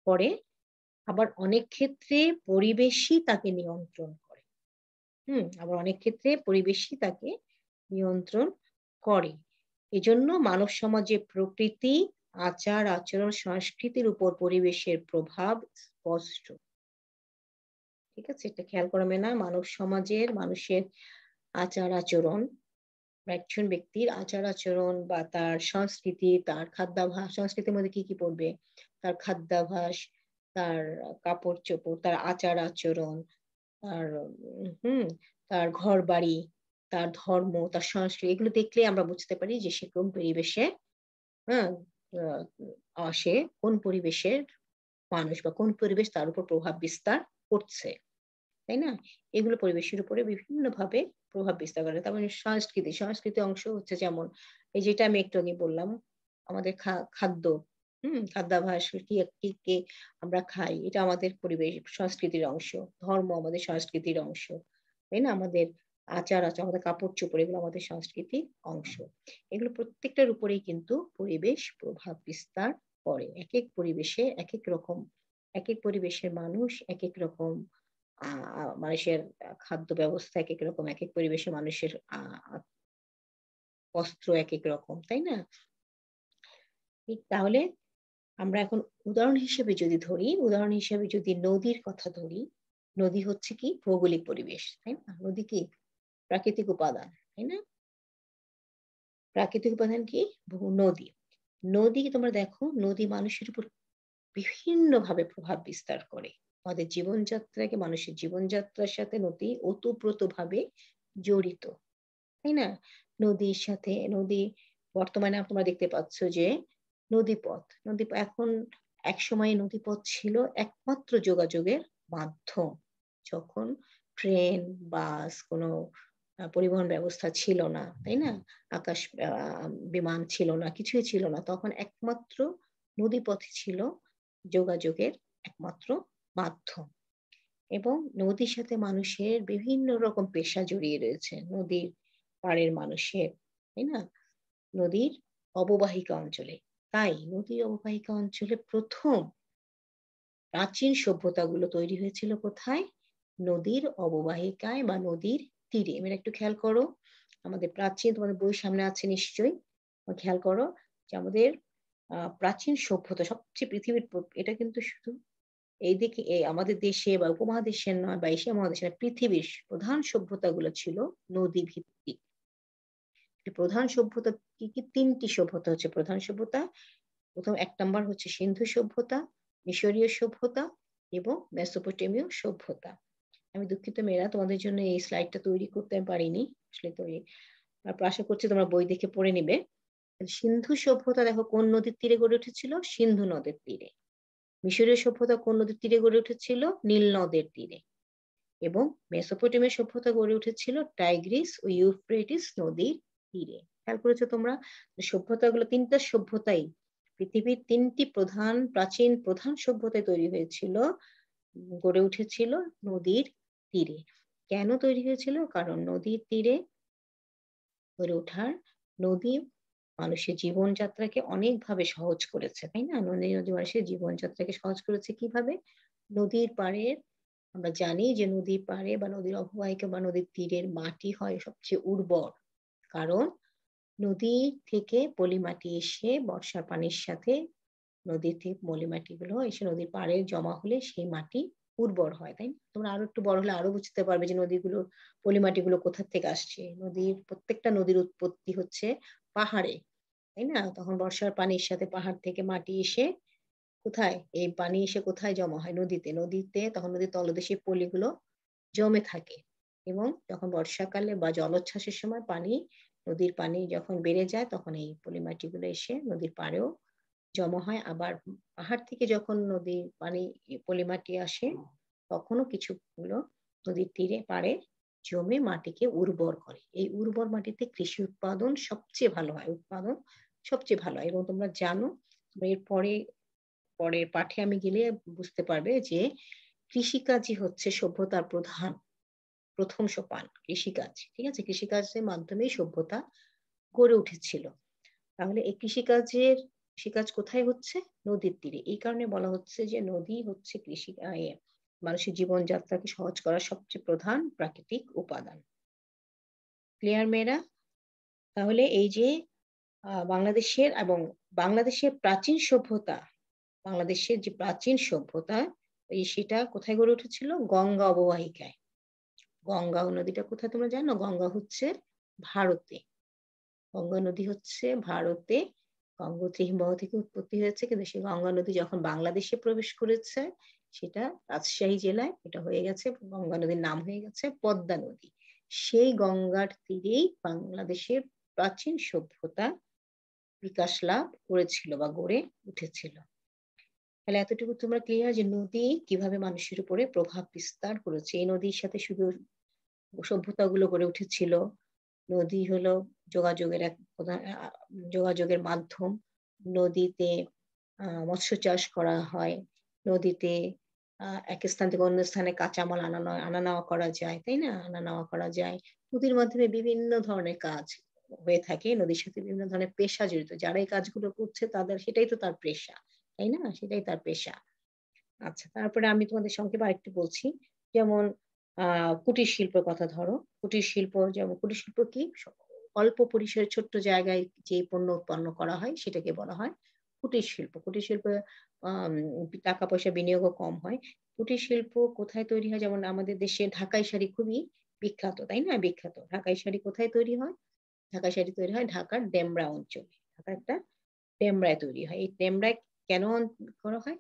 করে, আবার অনেক ক্ষেত্রে পরিবেশই তাকে নিয়ন্ত্রণ করে। আবার অনেক ক্ষেত্রে পরিবেশই তাকে নিয়ন্ত্রণ করে। এজন্য মানব সমাজে প্রকৃতি, আচার-আচরণ, সংস্কৃতির উপর পরিবেশের প্রভাব স্পষ্ট। ঠিক আছে? এটা খেয়াল করো মেয়েরা মানব সমাজের মানুষের আচার-আচরণ বা একজন ব্যক্তির আচার-আচরণ বা তার সংস্কৃতি, তার খাদ্যাভ্যাস, সংস্কৃতির মধ্যে কি পড়বে? তার খাদ্যাভ্যাস, তার কাপড়-চোপড়, তার আচার-আচরণ, তার হুম, তার ঘরবাড়ি, তার ধর্ম, তার সংস্কৃতি এগুলো দেখলেই আমরা বুঝতে পারি যে সে কোন পরিবেশে হ্যাঁ? সে কোন পরিবেশের মানুষ বা কোন পরিবেশ তার উপর প্রভাব বিস্তার করছে। তাই না? এগুলো পরিবেশের উপরে বিভিন্নভাবে প্রভাব বিস্তার করে। তার মানে সংস্কৃতির অংশ হচ্ছে যেমন এই যেটা আমি একটু আগে বললাম, আমাদের খাদ্য, খাদ্যাভ্যাস কি আমরা খাই এটা আমাদের পরিবেশ সংস্কৃতির অংশ। ধর্ম আমাদের সংস্কৃতির অংশ। তাই না? আমাদের আচার-আচরণ, আমাদের কাপড়-চোপড় এগুলো আমাদের সংস্কৃতির অংশ। এগুলো প্রত্যেকটার উপরেই কিন্তু পরিবেশ প্রভাব বিস্তার করে। একেক পরিবেশে একেক রকম, একেক পরিবেশের মানুষ একেক রকম আ আ মানুষের খাদ্য ব্যবস্থা একেক রকম, একেক পরিবেশে মানুষের আ আ বস্ত্র একেক রকম, তাই না? ঠিক তাহলে আমরা এখন উদাহরণ হিসেবে যদি নদীর কথা ধরি, নদী হচ্ছে কি ভৌগোলিক পরিবেশ, তাই না? নদী কি প্রাকৃতিক উপাদান, তাই না? প্রাকৃতিক উপাদান কি? নদী। নদী তোমরা দেখো নদী মানুষের উপর বিভিন্নভাবে প্রভাব বিস্তার করে। আমাদের জীবনযাত্রাকে মানুষের জীবনযাত্রার সাথে নদী ওতপ্রোতভাবে জড়িত। তাই না? নদীর সাথে নদী বর্তমানে তোমরা দেখতে পাচ্ছ যে নদীপথ, এখন একসময় নদীপথ ছিল একমাত্র যোগাযোগের মাধ্যম। যখন ট্রেন, বাস কোনো পরিবহন ব্যবস্থা ছিল না, তাই না? আকাশ আ বিমান ছিল না, কিছুই ছিল না। তখন একমাত্র নদীপথই ছিল যোগাযোগের একমাত্র মাধ্যম। এবং নদীর সাথে মানুষের বিভিন্ন রকম পেশা জড়িয়ে রয়েছে। নদীর পাড়ের মানুষের, তাই না? নদীর অববাহিকা অঞ্চলে। তাই নদীর অববাহিকা অঞ্চলে ১ম প্রাচীন সভ্যতাগুলো তৈরি হয়েছিল কোথায়? নদীর অববাহিকায় বা নদীর তীরে। এবার একটু খেয়াল করো, আমাদের প্রাচীন তোমাদের বইয়ের সামনে আছে নিশ্চয়ই। খেয়াল করো যে আমাদের প্রাচীন সভ্যতা সবচেয়ে পৃথিবীর এটা কিন্তু শুধু এইদিকে আমাদের দেশে বা উপমহাদেশের নয় বা এশিয়া মহাদেশের পৃথিবীর প্রধান সভ্যতাগুলো ছিল নদী ভিত্তিক। প্রধান সভ্যতা কি, কি? ৩ টি সভ্যতা হচ্ছে প্রধান সভ্যতা। ১ নাম্বার হচ্ছে সিন্ধু সভ্যতা, মিশরীয় সভ্যতা এবং মেসোপটেমীয় সভ্যতা। আমি দুঃখিত মেয়েরা, তোমাদের জন্য এই স্লাইডটা তৈরি করতে আমি পারিনি। আসলে তারপর আশা করছি তোমরা বই দেখে পড়ে নিবে। সিন্ধু সভ্যতা দেখো কোন নদীর তীরে গড়ে উঠেছিল? সিন্ধু নদের তীরে। মিশরীয় সভ্যতা কোন নদীর তীরে গড়ে উঠেছিল? নীল নদের তীরে। এবং মেসোপটেমিয়া সভ্যতা গড়ে উঠেছিল টাইগ্রিস ও ইউফ্রেটিস নদীর তীরে। খেয়াল করেছো তোমরা? সভ্যতাগুলো ৩ টা সভ্যতাই পৃথিবীর ৩ টি প্রাচীন প্রধান সভ্যতায় তৈরি হয়েছিল, গড়ে উঠেছিল নদীর তীরে। কেন তৈরি হয়েছিল? কারণ নদীর তীরে গড়ে ওঠার নদী মানুষের জীবনযাত্রাকে অনেকভাবে সহজ করেছে, তাই না? নদী মানুষের জীবনযাত্রাকে সহজ করেছে কিভাবে? নদীর পাড়ের আমরা জানি যে নদীর পাড়ে বা নদীর অববাহিকা বা নদীর তীরের মাটি হয় সবচেয়ে উর্বর। কারণ নদী থেকে পলি মাটি এসে বর্ষার পানির সাথে নদীর থেকে পলি মাটিগুলো এসে নদীর পাড়ে জমা হলে সেই মাটি উর্বর হয়, তাই না? তোমরা আরো একটু বড় হলে আরো বুঝতে পারবে যে নদীগুলো পলি মাটিগুলো কোথা থেকে আসছে। প্রত্যেকটা নদীর উৎপত্তি হচ্ছে পাহাড়ে, তাই না? তখন বর্ষার পানির সাথে পাহাড় থেকে মাটি এসে কোথায়? এই পানি এসে কোথায় জমা হয়? নদীতে। নদীতে তখন নদীর তলদেশে পলিগুলো জমে থাকে এবং যখন বর্ষাকালে বা জলোচ্ছ্বাসের সময় নদীর পানি যখন বেড়ে যায় তখন এই পলি মাটিগুলো এসে নদীর পাড়েও জমা হয়। আবার পাহাড় থেকে যখন নদীর পানি পলি মাটি আসে তখনও কিছুগুলো নদীর তীরে পাড়ে জমে মাটিকে উর্বর করে। এই উর্বর মাটিতে কৃষি উৎপাদন সবচেয়ে ভালো হয়। এবং তোমরা জানো এরপরে পরের পাঠে আমি গেলে বুঝতে পারবে যে কৃষিকাজই হচ্ছে সভ্যতার ১ম সোপান কৃষিকাজ। ঠিক আছে? কৃষিকাজের মাধ্যমেই সভ্যতা গড়ে উঠেছিল। তাহলে এই কৃষিকাজ কোথায় হচ্ছে? নদীর তীরে। এই কারণে বলা হচ্ছে যে নদী হচ্ছে মানুষের জীবনযাত্রাকে সহজ করার সবচেয়ে প্রধান প্রাকৃতিক উপাদান। ক্লিয়ার মেয়েরা? তাহলে এই যে বাংলাদেশের প্রাচীন সভ্যতা, বাংলাদেশের যে প্রাচীন সভ্যতা সেটা কোথায় গড়ে উঠেছিল? গঙ্গা অববাহিকায়। গঙ্গা নদীটা কোথায় তোমরা জানো? গঙ্গা হচ্ছে ভারতে। গঙ্গা নদী হচ্ছে ভারতে। গঙ্গোত্রী হিমবাহ থেকে উৎপত্তি হয়েছে। কিন্তু সেই গঙ্গা নদী যখন বাংলাদেশে প্রবেশ করেছে সেটা রাজশাহী জেলায় এটা হয়ে গেছে, গঙ্গা নদীর নাম হয়ে গেছে পদ্মা নদী। সেই গঙ্গার তীরেই বাংলাদেশের প্রাচীন সভ্যতা বিকাশ লাভ করেছিল বা গড়ে উঠেছিল। তাহলে এতটুকু তোমরা ক্লিয়ার যে নদী কিভাবে মানুষের উপরে প্রভাব বিস্তার করেছে। এই নদীর সাথে শুধু সভ্যতাগুলো গড়ে উঠেছিল। নদী হলো যোগাযোগের এক প্রধান যোগাযোগের মাধ্যম। নদীতে মৎস্য চাষ করা হয়। নদীতে এক স্থান থেকে অন্য স্থানে কাঁচামাল আনা নেওয়া করা যায়, তাই না? আনা নেওয়া করা যায়। নদীর মাধ্যমে বিভিন্ন ধরনের কাজ হয়ে থাকে। নদীর সাথে বিভিন্ন ধরনের পেশা জড়িত। যারা এই কাজগুলো করছে সেটাই তো তার পেশা, তাই না? সেটাই তার পেশা। আচ্ছা, তারপরে আমি তোমাদের সংক্ষেপে আরেকটু বলছি। যেমন আ কুটির শিল্পের কথা ধরো। কুটির শিল্প কি? অল্প পরিসরে ছোট্ট জায়গায় যে পণ্য উৎপন্ন করা হয় সেটাকে বলা হয় কুটির শিল্প। কুটির শিল্পে আম টাকা পয়সা বিনিয়োগও কম হয়। কুটির শিল্প কোথায় তৈরি হয়? যেমন আমাদের দেশে ঢাকাই শাড়ি খুবই বিখ্যাত, তাই না? বিখ্যাত। ঢাকাই শাড়ি কোথায় তৈরি হয়? ঢাকাই শাড়ি তৈরি হয় ঢাকার ডেমরা অঞ্চলে। ঢাকার একটা ডেমরায় তৈরি হয়। এই ডেমরায় কেন করা হয়?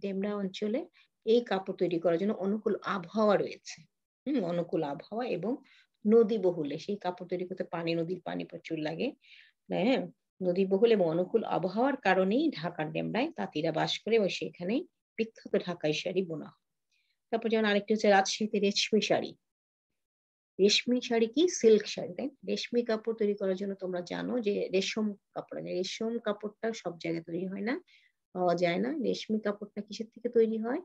ডেমরা অঞ্চলে এই কাপড় তৈরি করার জন্য অনুকূল আবহাওয়া রয়েছে। অনুকূল আবহাওয়া এবং নদী বহুলে সেই কাপড় তৈরি করতে নদীর পানি প্রচুর লাগে। হ্যাঁ? নদী বহুল এবং অনুকূল আবহাওয়ার কারণেই ঢাকার ডেমরায় তাঁতিরা বাস করে এবং সেখানেই বিখ্যাত ঢাকাই শাড়ি বোনা হয়। তারপর যেমন আরেকটি হচ্ছে রাজশাহীতে রেশমি শাড়ি। রেশমি শাড়ি কি? সিল্ক শাড়ি, তাই না? রেশমি কাপড় তৈরি করার জন্য তোমরা জানো যে রেশম কাপড় লাগে। রেশম কাপড়টা সব জায়গায় তৈরি হয় না, পাওয়া যায় না। রেশমি কাপড়টা কিসের থেকে তৈরি হয়?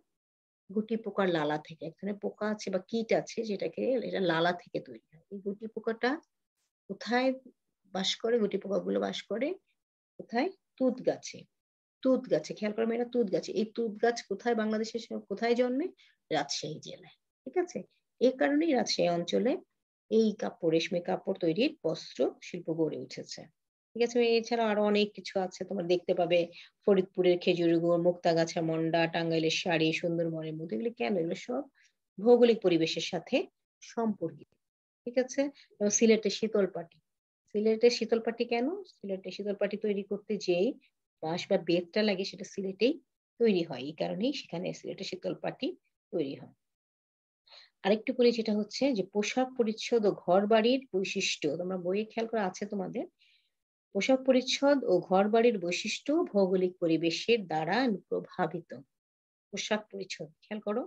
গুটি পোকার লালা থেকে। এক ধরনের পোকা আছে বা কীট আছে যেটাকে এটা লালা থেকে তৈরি হয়। এই গুটি পোকাটা কোথায় বাস করে? গুটি পোকাগুলো বাস করে কোথায়? তুঁত গাছে। তুঁত গাছে। খেয়াল করো মেয়েরা, তুঁত গাছে। এই তুঁত গাছ কোথায় বাংলাদেশের কোথায় জন্মে? রাজশাহী জেলায়। ঠিক আছে? এই কারণেই রাজশাহী অঞ্চলে এই কাপড়, রেশমি কাপড় তৈরির বস্ত্র শিল্প গড়ে উঠেছে। ঠিক আছে? এছাড়াও আরো অনেক কিছু আছে। তোমরা দেখতে পাবে ফরিদপুরের খেজুরের গুড়, মুক্তাগাছার মন্ডা, টাঙ্গাইলের শাড়ি, সুন্দরবনের মধু। এগুলো কেন? এগুলো সব ভৌগোলিক পরিবেশের সাথে সম্পর্কিত। ঠিক আছে? এবং সিলেটের শীতল পাটি। সিলেটের শীতল পাটি কেন? সিলেটের শীতল পাটি তৈরি করতে যেই বাঁশ বা বেতটা লাগে সেটা সিলেটেই তৈরি হয়। এই কারণেই সেখানে সিলেটের শীতল পাটি তৈরি হয়। আরেকটু বলি যেটা হচ্ছে যে পোশাক পরিচ্ছদ ও ঘরবাড়ির বৈশিষ্ট্য। তোমরা বইয়ে খেয়াল করা আছে তোমাদের। পোশাক পরিচ্ছদ ও ঘরবাড়ির বৈশিষ্ট্য ভৌগোলিক পরিবেশের দ্বারা প্রভাবিত। পোশাক পরিচ্ছদ খেয়াল করো।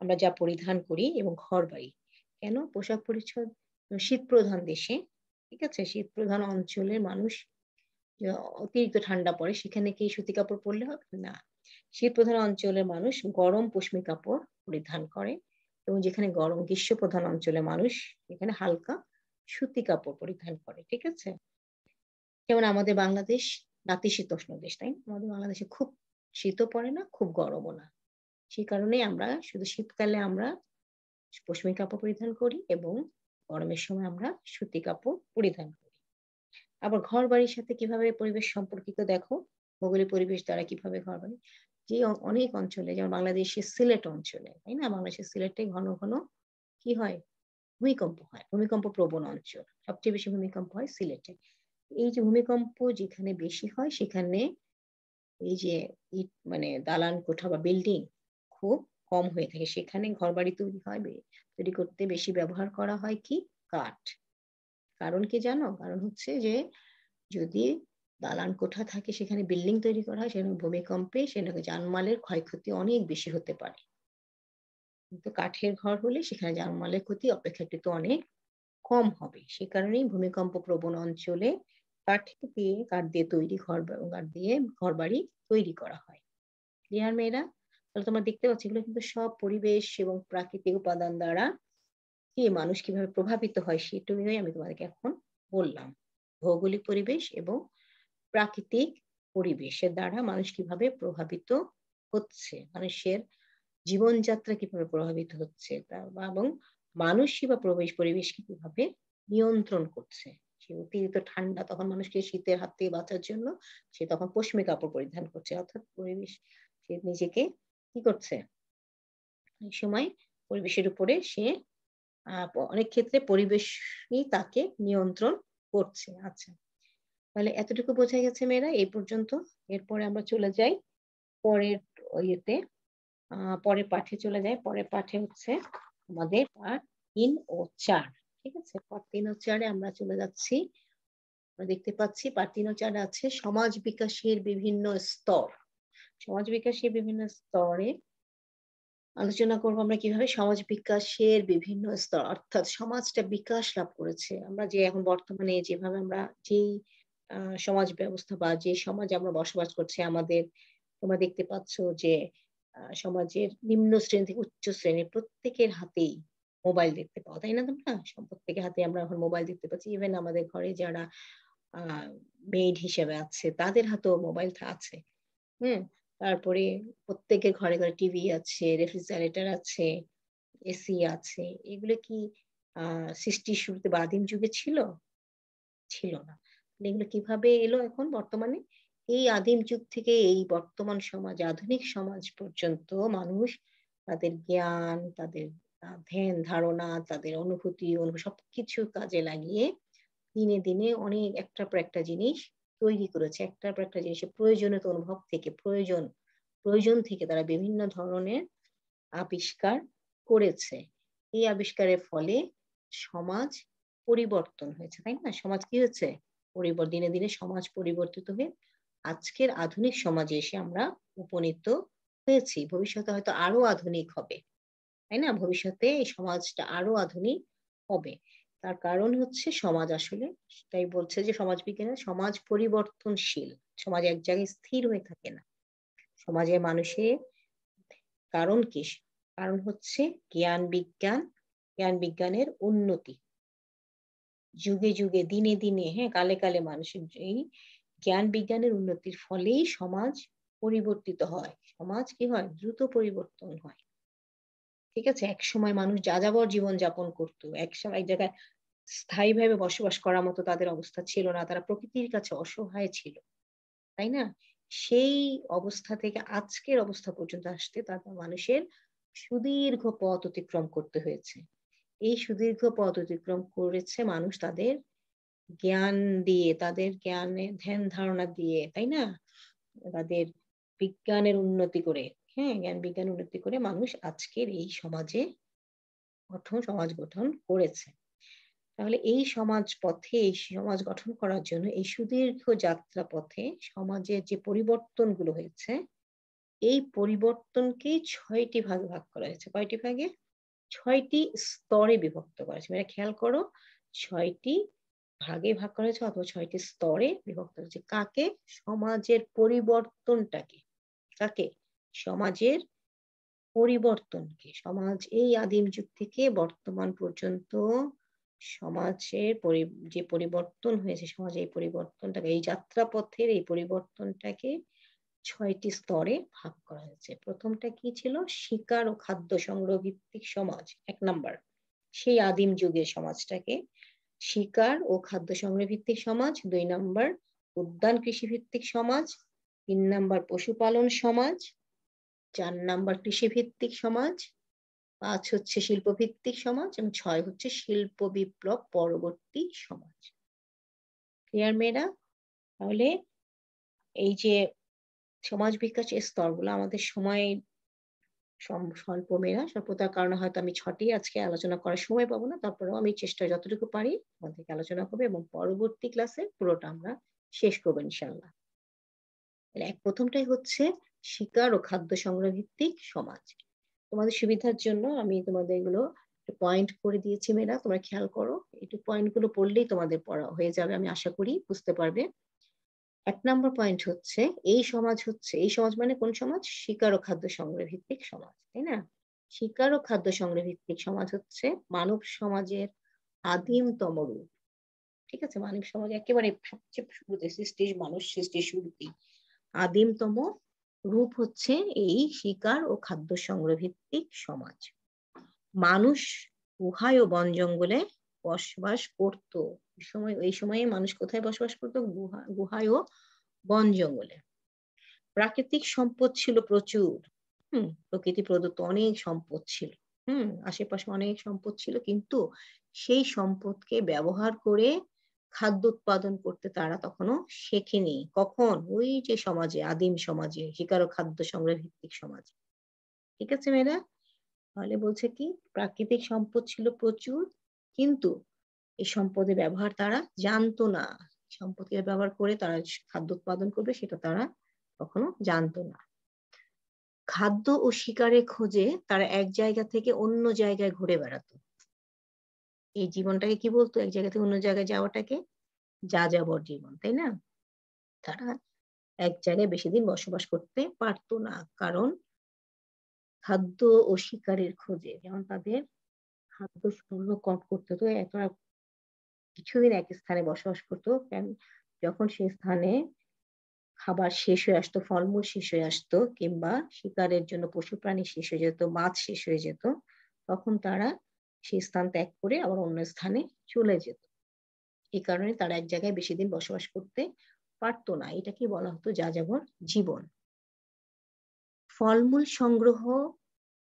আমরা যা পরিধান করি এবং ঘরবাড়ি। কেন? পোশাক পরিচ্ছদ শীতপ্রধান দেশে, ঠিক আছে? শীতপ্রধান অঞ্চলের মানুষ অতিরিক্ত ঠান্ডা পড়ে সেখানে কি সুতি কাপড় পরলে হবে? না। শীতপ্রধান অঞ্চলের মানুষ গরম পশমি কাপড় পরিধান করে এবং যেখানে গরম গ্রীষ্মপ্রধান অঞ্চলের মানুষ এখানে হালকা সুতি কাপড় পরিধান করে। ঠিক আছে? যেমন আমাদের বাংলাদেশ নাতিশীতোষ্ণ দেশ, তাই না? আমাদের বাংলাদেশে খুব শীতও পড়ে না, খুব গরমও না। সেই কারণেই আমরা শুধু শীতকালে আমরা পশমি কাপড় পরিধান করি এবং গরমের সময় আমরা সুতি কাপড় পরিধান করি। আবার ঘরবাড়ির সাথে কিভাবে পরিবেশ সম্পর্কিত দেখো, ভৌগোলিক পরিবেশ দ্বারা কিভাবে ঘরবাড়ি যে অনেক অঞ্চলে যেমন বাংলাদেশের সিলেট অঞ্চলে, তাই না? বাংলাদেশের সিলেটে ঘন, ঘন কি হয়? ভূমিকম্প হয়। ভূমিকম্প প্রবণ অঞ্চল। সবচেয়ে বেশি ভূমিকম্প হয় সিলেটে। এই যে ভূমিকম্প যেখানে বেশি হয় সেখানে এই যে ইট মানে দালান কোঠা বা বিল্ডিং খুব কম হয়ে থাকে। সেখানে ঘরবাড়ি তৈরি হয় তৈরি করতে বেশি ব্যবহার করা হয় কি? কাঠ। কারণ কি জানো? কারণ হচ্ছে যে যদি দালান কোঠা থাকে সেখানে বিল্ডিং তৈরি করা হয় সেখানে ভূমিকম্পে সেখানে জানমালের ক্ষয়ক্ষতি অনেক বেশি হতে পারে। কিন্তু কাঠের ঘর হলে সেখানে জানমালের ক্ষতি অপেক্ষাকৃত অনেক কম হবে। সে কারণেই ভূমিকম্প প্রবণ অঞ্চলে কাঠ দিয়ে তৈরি কাঠ দিয়ে ঘরবাড়ি তৈরি করা হয়। ক্লিয়ার মেয়েরা? তাহলে তোমরা দেখতে পাচ্ছ এগুলো কিন্তু সব পরিবেশ এবং প্রাকৃতিক উপাদান দ্বারা মানুষ কিভাবে প্রভাবিত হয় সেটুকুই আমি তোমাদেরকে এখন বললাম। ভৌগোলিক পরিবেশ এবং প্রাকৃতিক পরিবেশের দ্বারা মানুষ কিভাবে প্রভাবিত হচ্ছে। মানুষের জীবনযাত্রা কিভাবে প্রভাবিত হচ্ছে এবং মানুষই বা পরিবেশকে কিভাবে নিয়ন্ত্রণ করছে। সে অতিরিক্ত ঠান্ডা তখন মানুষকে শীতের হাত থেকে বাঁচার জন্য সে তখন পশমি কাপড় পরিধান করছে। অর্থাৎ পরিবেশ সে নিজেকে কি করছে? অনেক সময় পরিবেশের উপরে সে অনেক ক্ষেত্রে পরিবেশই তাকে নিয়ন্ত্রণ করছে। আচ্ছা। তাহলে এতটুকু বোঝা গেছে মেয়েরা এই পর্যন্ত। এরপরে আমরা চলে যাই পরের ইয়েতে পরের পাঠে চলে যাই। পরের পাঠে হচ্ছে আমাদের পাঠ ৩ ও ৪। ঠিক আছে? পাঠ ৩ ও ৪ এ আমরা চলে যাচ্ছি। আমরা দেখতে পাচ্ছি পাঠ ৩ ও ৪ এ আছে সমাজ বিকাশের বিভিন্ন স্তর। সমাজ বিকাশের বিভিন্ন স্তরে আলোচনা করব আমরা কিভাবে সমাজ বিকাশের বিভিন্ন স্তর অর্থাৎ সমাজটা বিকাশ লাভ করেছে। আমরা যে এখন বর্তমানে যেভাবে আমরা যেই সমাজ ব্যবস্থা বা যে সমাজে আমরা বসবাস করছি আমাদের তোমরা দেখতে পাচ্ছ যে সমাজের নিম্ন শ্রেণী থেকে উচ্চ শ্রেণীর প্রত্যেকের হাতেই মোবাইল দেখতে পাও। তাই না তোমরা? প্রত্যেকের হাতে আমরা এখন মোবাইল দেখতে পাচ্ছি। ইভেন আমাদের ঘরে যারা আ মেইড হিসেবে আছে তাদের হাতেও মোবাইল আছে। হুম? তারপরে প্রত্যেকের ঘরে, ঘরে টিভি আছে, রেফ্রিজারেটর আছে, এসি আছে। এগুলো কি আ সৃষ্টির শুরুতে বা আদিম যুগে ছিল? ছিল না। এগুলো কিভাবে এলো এখন বর্তমানে? এই আদিম যুগ থেকে এই বর্তমান সমাজ, আধুনিক সমাজ পর্যন্ত মানুষ তাদের জ্ঞান, তাদের ধ্যান ধারণা, তাদের অনুভূতি সবকিছু কাজে লাগিয়ে দিনে, দিনে অনেক একটার পর একটা জিনিস তৈরি করেছে। একটার পর একটা জিনিসের প্রয়োজনীয়তা অনুভব থেকে প্রয়োজন প্রয়োজন থেকে তারা বিভিন্ন ধরনের আবিষ্কার করেছে। এই আবিষ্কারের ফলে সমাজ পরিবর্তন হয়েছে, তাই না? সমাজ কি হয়েছে? দিনে, দিনে সমাজ পরিবর্তিত হয়ে আজকের আধুনিক সমাজে এসে আমরা উপনীত হয়েছি। ভবিষ্যতে হয়তো আরো আধুনিক হবে। তাই না? ভবিষ্যতে এই সমাজটা আরো আধুনিক হবে। তার কারণ হচ্ছে সমাজ আসলে তাই বলছে যে সমাজবিজ্ঞানে সমাজ পরিবর্তনশীল। সমাজ এক জায়গায় স্থির হয়ে থাকে না। সমাজের মানুষের কারণ কি? কারণ হচ্ছে জ্ঞান বিজ্ঞানের উন্নতি। যুগে, যুগে, দিনে, দিনে, হ্যাঁ? কালে, কালে মানুষের এই জ্ঞান বিজ্ঞানের উন্নতির ফলেই সমাজ পরিবর্তিত হয়। সমাজ কি হয়? দ্রুত পরিবর্তন হয়। ঠিক আছে? একসময় মানুষ যাযাবর জীবনযাপন করত। একসময় এক জায়গায় স্থায়ীভাবে বসবাস করার মতো তাদের অবস্থা ছিল না। তারা প্রকৃতির কাছে অসহায় ছিল। তাই না? সেই অবস্থা থেকে আজকের অবস্থা পর্যন্ত আসতে তাদের মানুষের সুদীর্ঘ পথ অতিক্রম করতে হয়েছে। এই সুদীর্ঘ পথ অতিক্রম করেছে মানুষ তাদের জ্ঞান দিয়ে, তাদের জ্ঞানে ধ্যান ধারণা দিয়ে, তাই না? তাদের বিজ্ঞানের উন্নতি করে, হ্যাঁ? জ্ঞান বিজ্ঞান উন্নতি করে মানুষ আজকের এই সমাজ গঠন করেছে। তাহলে এই সমাজ গঠন করার জন্য এই সুদীর্ঘ যাত্রা পথে সমাজের যে পরিবর্তনগুলো হয়েছে, এই পরিবর্তনকেই ৬ টি ভাগে ভাগ করা হয়েছে। কয়টি ভাগে? ৬ টি স্তরে বিভক্ত করা হয়েছে। মানে খেয়াল করো ৬ টি ভাগে ভাগ করা হয়েছে অথবা ৬ টি স্তরে বিভক্ত হয়েছে। কাকে? সমাজের পরিবর্তনটাকে। কাকে? সমাজের পরিবর্তনকে। সমাজ এই আদিম যুগ থেকে বর্তমান পর্যন্ত সমাজের যে পরিবর্তন হয়েছে, সমাজে এই পরিবর্তনটাকে এই যাত্রাপথের এই পরিবর্তনটাকে ৬ টি স্তরে ভাগ করা হয়েছে। ১ম টা কি ছিল? শিকার ও খাদ্য সংগ্রহ ভিত্তিক সমাজ। ১ নাম্বার। সেই আদিম যুগের সমাজটাকে শিকার ও খাদ্য সংগ্রহ ভিত্তিক সমাজ। ২ নাম্বার উদ্যান কৃষি ভিত্তিক সমাজ। ৩ নাম্বার পশুপালন সমাজ। ৪ নাম্বার কৃষিভিত্তিক সমাজ, ৫ হচ্ছে শিল্পভিত্তিক সমাজ এবং ৬ হচ্ছে শিল্প বিপ্লব পরবর্তী সমাজ। ক্লিয়ার মেয়েরা? তাহলে এই যে সমাজ বিকাশের স্তরগুলো আমাদের সময় স্বল্প মেয়েরা, স্বল্পতার কারণে হয়তো আমি ৬ টি আজকে আলোচনা করার সময় পাবো না। তারপরেও আমি চেষ্টা যতটুকু পারি তোমাদেরকে আলোচনা করব এবং পরবর্তী ক্লাসে পুরোটা আমরা শেষ করব ইনশাআল্লাহ। তাহলে ১ম টাই হচ্ছে শিকার ও খাদ্য সংগ্রহ ভিত্তিক সমাজ। তোমাদের সুবিধার জন্য আমি তোমাদের এগুলো পয়েন্ট করে দিয়েছি মেয়েরা, তোমরা খেয়াল করো। একটু পয়েন্ট গুলো পড়লেই তোমাদের পড়া হয়ে যাবে আমি আশা করি, বুঝতে পারবে। ১ নাম্বার পয়েন্ট হচ্ছে এই সমাজ মানে কোন সমাজ? শিকার ও খাদ্য সংগ্রহ ভিত্তিক সমাজ, তাই না? শিকার ও খাদ্য সংগ্রহ ভিত্তিক সমাজ হচ্ছে মানব সমাজের আদিমতম রূপ। ঠিক আছে? মানব সমাজ একেবারে সবচেয়ে শুরুতে মানুষ সৃষ্টির শুরুতেই আদিমতম রূপ হচ্ছে এই শিকার ও খাদ্য সংগ্রহ ভিত্তিক সমাজ। মানুষ গুহায় ও বন জঙ্গলে বসবাস করত। এই সময়ে মানুষ কোথায় বসবাস করত? গুহায় ও বন জঙ্গলে। প্রাকৃতিক সম্পদ ছিল প্রচুর। প্রকৃতি প্রদত্ত অনেক সম্পদ ছিল। আশেপাশে অনেক সম্পদ ছিল, কিন্তু সেই সম্পদকে ব্যবহার করে খাদ্য উৎপাদন করতে তারা তখনো শেখেনি। কখন? ওই যে সমাজে, আদিম সমাজে, শিকার ও খাদ্য সংগ্রহ ভিত্তিক সমাজ। ঠিক আছে মেয়েরা? তাহলে বলছে কি? প্রাকৃতিক সম্পদ ছিল প্রচুর, কিন্তু এই সম্পদের ব্যবহার তারা জানতো না। সম্পদকে ব্যবহার করে তারা খাদ্য উৎপাদন করবে সেটা তারা কখনো জানতো না। খাদ্য ও শিকারের খোঁজে তারা এক জায়গা থেকে অন্য জায়গায় ঘুরে বেড়াতো। এই জীবনটাকে কি বলতো? এক জায়গা থেকে অন্য জায়গায় যাওয়াটাকে যাযাবর জীবন, তাই না? তারা এক জায়গায় বেশিদিন বসবাস করতে পারতো না। কারণ খাদ্য ও শিকারের খোঁজে, যেমন তাদের খাদ্য সংগ্রহ করতে হতো। তারা কিছুদিন এক স্থানে বসবাস করতো। যখন সেই স্থানে খাবার শেষ হয়ে আসতো, ফলমূল শেষ হয়ে আসতো, কিংবা শিকারের জন্য পশু প্রাণী শেষ হয়ে যেত, মাছ শেষ হয়ে যেত, তখন তারা সেই স্থান ত্যাগ করে আবার অন্য স্থানে চলে যেত। এই কারণে তারা এক জায়গায় বেশিদিন বসবাস করতে পারতো না। এটাকে বলা হতো যাযাবর জীবন। ফলমূল সংগ্রহ,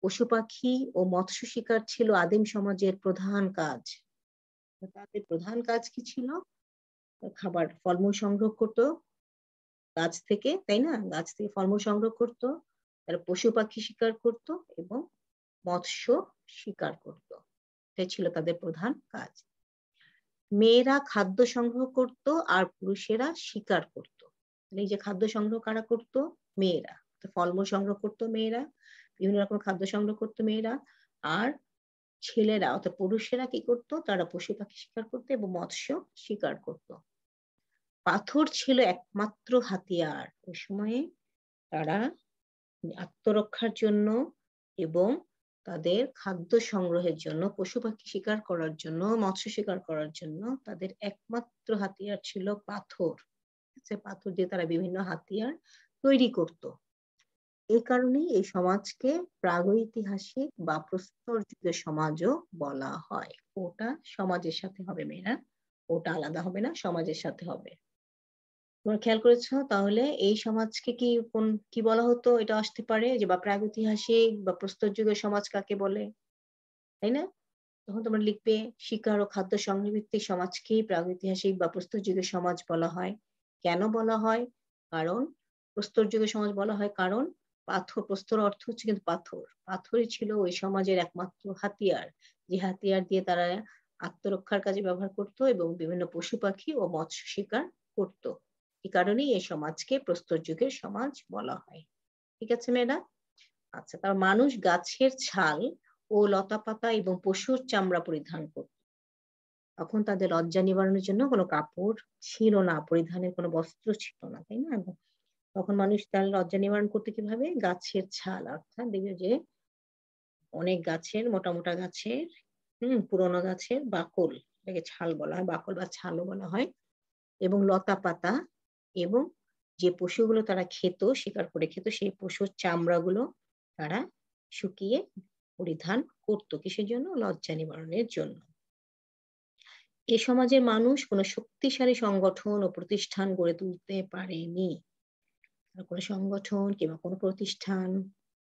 পশু পাখি ও মৎস্য শিকার ছিল আদিম সমাজের প্রধান কাজ। তাদের প্রধান কাজ কি ছিল? ফলমূল সংগ্রহ করতো গাছ থেকে, তাই না? গাছ থেকে ফলমূল সংগ্রহ করতো, তারা পশু পাখি শিকার করত এবং মৎস্য শিকার করত। এটাই ছিল তাদের প্রধান কাজ। মেয়েরা খাদ্য সংগ্রহ করত আর পুরুষেরা শিকার করত। এই যে খাদ্য সংগ্রহ কারা করত? মেয়েরা। তো ফলমূল সংগ্রহ করত মেয়েরা, বিভিন্ন রকম খাদ্য সংগ্রহ করত মেয়েরা। আর ছেলেরা অর্থাৎ পুরুষেরা কি করত? তারা পশু পাখি শিকার করত এবং মৎস্য শিকার করত। পাথর ছিল একমাত্র হাতিয়ার। ওই সময়ে তারা আত্মরক্ষার জন্য এবং তাদের খাদ্য সংগ্রহের জন্য, পশু পাখি শিকার করার জন্য, মৎস্য শিকার করার জন্য তাদের একমাত্র হাতিয়ার ছিল পাথর। পাথর দিয়ে তারা বিভিন্ন হাতিয়ার তৈরি করত। এই কারণেই এই সমাজকে প্রাগৈতিহাসিক বা প্রস্তর যুগের সমাজও বলা হয়। ওটা সমাজের সাথে হবে মেয়েরা, ওটা আলাদা হবে না, সমাজের সাথে হবে। তোমরা খেয়াল করেছো তাহলে এই সমাজকে কি বলা হতো? এটা আসতে পারে যে বা প্রাগৈতিহাসিক বা প্রস্তর যুগের সমাজ কাকে বলে, তাই না? তখন তোমরা লিখবে শিকার ও খাদ্য সংগ্রহ ভিত্তিক সমাজকেই প্রাগৈতিহাসিক বা প্রস্তর যুগের সমাজ বলা হয়। কেন বলা হয়? কারণ প্রস্তর যুগের সমাজ বলা হয় কারণ পাথর, প্রস্তর অর্থ হচ্ছে কিন্তু পাথর। পাথরই ছিল ওই সমাজের একমাত্র হাতিয়ার। যে হাতিয়ার দিয়ে তারা আত্মরক্ষার কাজে ব্যবহার করত এবং বিভিন্ন পশু পাখি ও মৎস্য শিকার করত। এই কারণেই এই সমাজকে প্রস্তর যুগের সমাজ বলা হয়। ঠিক আছে মেয়েরা? আচ্ছা, তার মানুষ গাছের ছাল ও লতাপাতা এবং পশুর চামড়া পরিধান করত। তখন তাদের লজ্জা নিবারণের জন্য কোনো কাপড় ছিল না, পরিধানের কোনো বস্ত্র ছিল না, তাই না? তখন মানুষ তার লজ্জা নিবারণ করতে কিভাবে? গাছের ছাল, অর্থাৎ দেখবে যে অনেক গাছের, মোটা মোটা গাছের, পুরোনো গাছের বাকল, এটাকে ছাল বলা হয়, বাকল বা ছালও বলা হয়, এবং লতা পাতা এবং যে পশুগুলো তারা খেত, শিকার করে খেত, সেই পশুর চামড়াগুলো তারা শুকিয়ে পরিধান করত। কিসের জন্য? লজ্জা নিবারণের জন্য। এ সমাজের মানুষ কোনো শক্তিশালী সংগঠন ও প্রতিষ্ঠান গড়ে তুলতে পারেনি। কোনো সংগঠন কিংবা কোনো প্রতিষ্ঠান,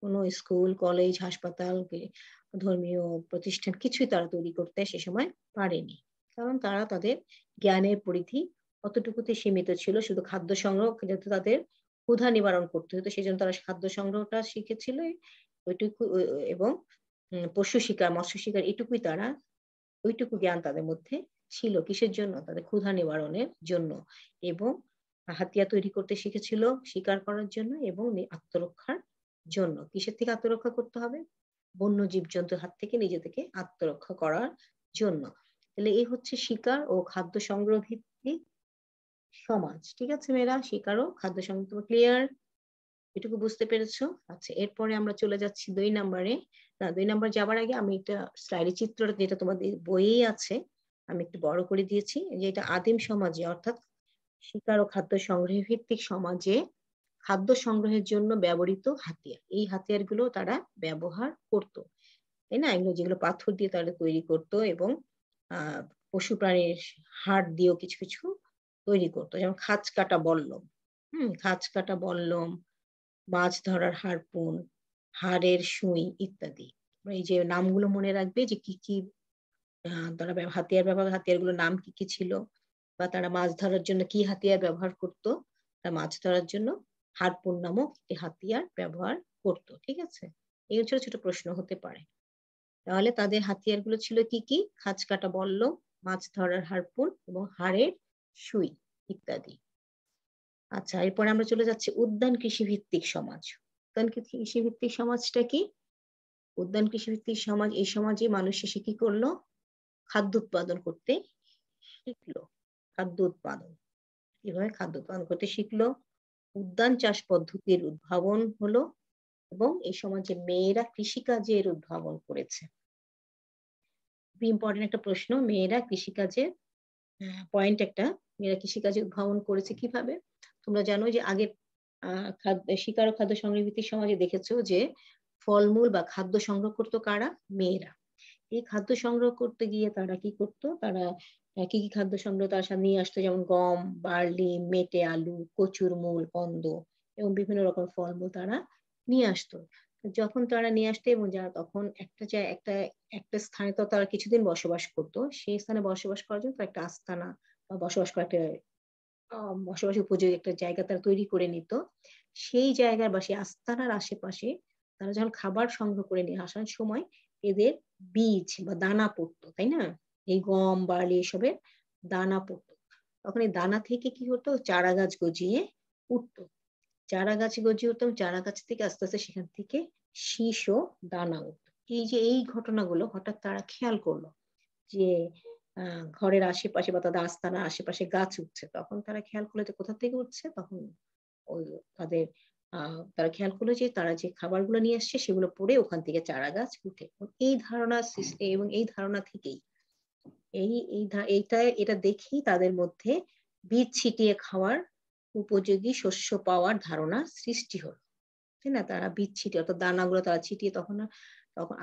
কোনো স্কুল, কলেজ, হাসপাতাল, ধর্মীয় প্রতিষ্ঠান কিছুই তারা তৈরি করতে সে সময় পারেনি। কারণ তারা তাদের জ্ঞানের পরিধি অতটুকুতে সীমিত ছিল। শুধু খাদ্য সংগ্রহ যেহেতু তাদের ক্ষুধা নিবারণ করতে হতো, সেজন্য তারা খাদ্য সংগ্রহটা শিখেছিল ওইটুকু এবং পশু শিকার, মৎস্য শিকার এটুকুই তারা, ওইটুকু জ্ঞান তাদের মধ্যে ছিল। কিসের জন্য? তাদের ক্ষুধা নিবারণের জন্য। এবং হাতিয়ার তৈরি করতে শিখেছিল শিকার করার জন্য এবং আত্মরক্ষার জন্য। কিসের থেকে আত্মরক্ষা করতে হবে? বন্য জীবজন্তুর হাত থেকে নিজেদেরকে আত্মরক্ষা করার জন্য। তাহলে এই হচ্ছে শিকার ও খাদ্য সংগ্রহ ভিত্তিক সমাজ। ঠিক আছে মেয়েরা? শিকার ও খাদ্য সংগ্রহ ক্লিয়ার? এটুকু বুঝতে পেরেছো? আচ্ছা, এরপরে আমরা চলে যাচ্ছি 2 নাম্বারে। না, 2 নাম্বার যাবার আগে আমি একটা স্লাইডে চিত্রটা যেটা তোমাদের বইয়েই আছে, আমি একটু বড় করে দিয়েছি। যে এটা আদিম সমাজে অর্থাৎ শিকার ও খাদ্য সংগ্রহ ভিত্তিক সমাজে খাদ্য সংগ্রহের জন্য ব্যবহৃত হাতিয়ার। এই হাতিয়ারগুলো তারা ব্যবহার করত। তাই না? এগুলো যেগুলো পাথর দিয়ে তারা তৈরি করত এবং পশু প্রাণীর হাড় দিয়েও কিছু কিছু তৈরি করত। যেমন খাঁজ কাটা বল্লম, খাঁজ কাটা বল্লম, মাছ ধরার হারপুন, হাড়ের সুই ইত্যাদি। এই যে নামগুলো মনে রাখবে যে কি কি তারা হাতিয়ার ব্যবহার, হাতিয়ারগুলোর নাম কি কি ছিল, বা তারা মাছ ধরার জন্য কি হাতিয়ার ব্যবহার করত। তারা মাছ ধরার জন্য হারপুন নামক একটি হাতিয়ার ব্যবহার করত। ঠিক আছে? এই ছোট ছোট প্রশ্ন হতে পারে। তাহলে তাদের হাতিয়ারগুলো ছিল কি কি? খাঁজ কাটা বল্লম, মাছ ধরার হারপুন এবং হাড়ের সুই ইত্যাদি। আচ্ছা, এরপরে আমরা চলে যাচ্ছি উদ্যান কৃষি ভিত্তিক সমাজ। উদ্যান কৃষি ভিত্তিক সমাজটা কি? উদ্যান কৃষি ভিত্তিক সমাজ, এই সমাজে মানুষ এসে কি করলো? খাদ্য উৎপাদন করতে শিখলো। খাদ্য উৎপাদন, কিভাবে খাদ্য উৎপাদন করতে শিখলো? উদ্যান চাষ পদ্ধতির উদ্ভাবন হলো এবং এই সমাজে মেয়েরা কৃষিকাজের উদ্ভাবন করেছে। খুবই ইম্পর্টেন্ট একটা প্রশ্ন, মেয়েরা কৃষিকাজের পয়েন্ট একটা, মেয়েরা কৃষিকাজে উদ্ভাবন করেছে কিভাবে? তোমরা জানো যে আগের শিকার ও খাদ্য সংগ্রহ ভিত্তিক সমাজে দেখেছো যে ফলমূল বা খাদ্য সংগ্রহ করতো কারা? মেয়েরা। এই খাদ্য সংগ্রহ করতে গিয়ে তারা কি করতো? তারা কি কি খাদ্য সংগ্রহ তার সাথে নিয়ে আসতো? যেমন গম, বার্লি, মেটে আলু, কচুর মূল, কন্দ এবং বিভিন্ন রকম ফলমূল তারা নিয়ে আসতো। যখন তারা নিয়ে আসতো এবং যারা তখন একটা স্থানে তো তারা কিছুদিন বসবাস করতো, সেই স্থানে বসবাস করার জন্য একটা আস্তানা বা বসবাস করার একটা বসবাস উপযোগী একটা জায়গা তারা তৈরি করে নিত। সেই জায়গার বা সেই আস্তানার আশেপাশে তারা যখন খাবার সংগ্রহ করে নিয়ে আসার সময় এদের বীজ বা দানা পড়তো, তাই না? এই গম, বার্লি এসবের দানা পড়তো। তখন এই দানা থেকে কি হতো? চারা গাছ গজিয়ে উঠতো। চারা গাছ গজিয়ে উঠতো এবং চারা গাছ থেকে আস্তে, আস্তে সেখান থেকে শীষ ও দানা উঠতো। এই যে এই ঘটনাগুলো হঠাৎ তারা খেয়াল করলো যে আ ঘরের আশেপাশে বা তাদের আস্তানার আশেপাশে গাছ উঠছে। তখন তারা খেয়াল করলো যে কোথা থেকে উঠছে? তখন ওই তাদের আ তারা খেয়াল করলো যে তারা যে খাবারগুলো নিয়ে আসছে সেগুলো পড়ে ওখান থেকে চারা গাছ উঠে। এই ধারণা এবং এই ধারণা থেকেই এটা দেখেই তাদের মধ্যে বীজ ছিটিয়ে খাওয়ার উপযোগী শস্য পাওয়ার ধারণা সৃষ্টি হলো। তাই না? তারা বীজ ছিটিয়ে অর্থাৎ দানাগুলো তারা ছিটিয়ে তখন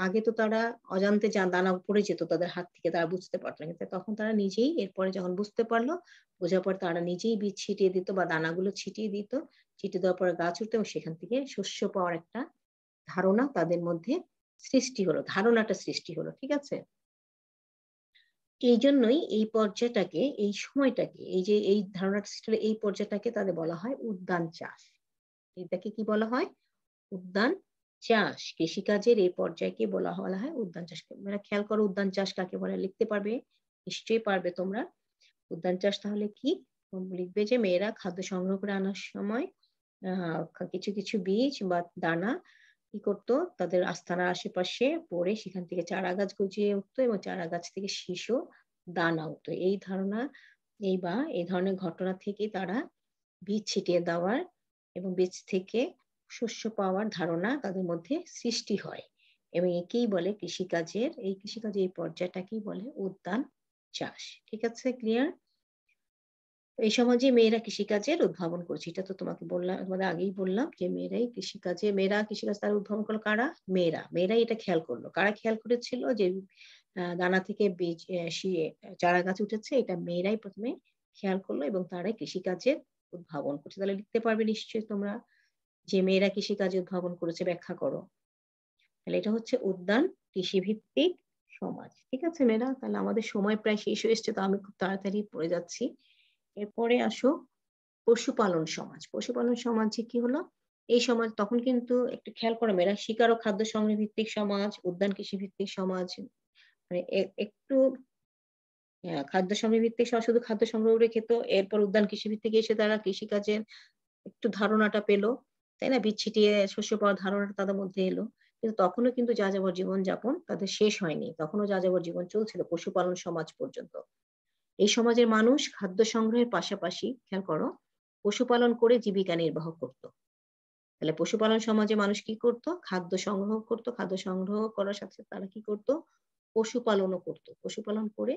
আগে তো তারা অজান্তে দানা পড়ে যেত তাদের হাত থেকে তারা বুঝতে পারত না। কিন্তু তখন তারা নিজেই এরপরে যখন বুঝতে পারল, বোঝার পর তারা নিজেই বীজ ছিটিয়ে দিত বা দানাগুলো ছিটিয়ে দিত। ছিটিয়ে দেওয়ার পরে গাছ উঠতো এবং সেখান থেকে শস্য পাওয়ার একটা ধারণা তাদের মধ্যে সৃষ্টি হলো। ধারণাটা সৃষ্টি হলো। ঠিক আছে? এইজন্যই এই পর্যায়টাকে, এই সময়টাকে, এই যে এই ধারণাটা সৃষ্টি হলো এই পর্যায়টাকে তাদের বলা হয় উদ্যান চাষ। এটাকে কি বলা হয়? উদ্যান চাষ। কৃষিকাজের এই পর্যায়কে বলা হয় উদ্যান চাষ। তোমরা খেয়াল করো উদ্যান চাষ কাকে বলে? লিখতে পারবে? নিশ্চয়ই পারবে তোমরা। উদ্যান চাষ তাহলে কি? লিখবে যে মেয়েরা খাদ্য সংগ্রহ করে আনার সময় কিছু, কিছু বীজ বা দানা কি করত? তাদের আস্তানার আশেপাশে পড়ে সেখান থেকে চারা গাছ গজিয়ে উঠতো এবং চারা গাছ থেকে শীষ ও দানা উঠতো। এই ধরনের ঘটনা থেকেই তারা বীজ ছিটিয়ে দেওয়ার এবং বীজ থেকে শস্য পাওয়ার ধারণা তাদের মধ্যে সৃষ্টি হয়। এবং এই কৃষিকাজের এই পর্যায়টাকেই বলে উদ্যান চাষ। ঠিক আছে? ক্লিয়ার? এই সমাজে মেয়েরা কৃষিকাজের উদ্ভাবন করছে। এটা তো তোমাদের আগেই বললাম যে মেয়েরা কৃষিকাজ তারা উদ্ভাবন করলো কারা? মেয়েরা। মেয়েরাই এটা খেয়াল করলো। কারা খেয়াল করেছিল যে দানা থেকে বীজ চারা গাছ উঠেছে এটা মেয়েরাই ১ম এ খেয়াল করলো এবং তারাই কৃষিকাজের উদ্ভাবন করছে। তাহলে লিখতে পারবে নিশ্চয়ই তোমরা যে মেয়েরা কৃষিকাজে উদ্ভাবন করেছে ব্যাখ্যা করো। তাহলে এটা হচ্ছে উদ্যান কৃষিভিত্তিক সমাজ। ঠিক আছে মেয়েরা? তাহলে আমাদের সময় প্রায় শেষ হয়ে এসছে তো আমি খুব তাড়াতাড়ি পড়ে যাচ্ছি। এরপরে আসো পশুপালন সমাজ। পশুপালন সমাজে কি হলো? এই সমাজ তখন কিন্তু একটু খেয়াল করো মেয়েরা শিকার ও খাদ্য সংগ্রহ ভিত্তিক সমাজ, উদ্যান কৃষি ভিত্তিক সমাজ মানে একটু খাদ্য সংগ্রহ ভিত্তিক শুধু খাদ্য সংগ্রহ করে খেত। এরপর উদ্যান কৃষি ভিত্তিক এসে তারা কৃষিকাজের একটু ধারণাটা পেল। তাই না? বীজ ছিটিয়ে শস্য পাওয়ার ধারণাটা তাদের মধ্যে এলো। কিন্তু তখনও কিন্তু যাযাবর জীবনযাপন তাদের শেষ হয়নি। তখনও যাযাবর জীবন চলছিল পশুপালন সমাজ পর্যন্ত। এই সমাজের মানুষ খাদ্য সংগ্রহের পাশাপাশি খেয়াল করো, পশুপালন করে জীবিকা নির্বাহ করত। তাহলে পশুপালন সমাজে মানুষ কি করত? খাদ্য সংগ্রহ করত। খাদ্য সংগ্রহ করার সাথে, সাথে তারা কি করত? পশুপালনও করত। পশুপালন করে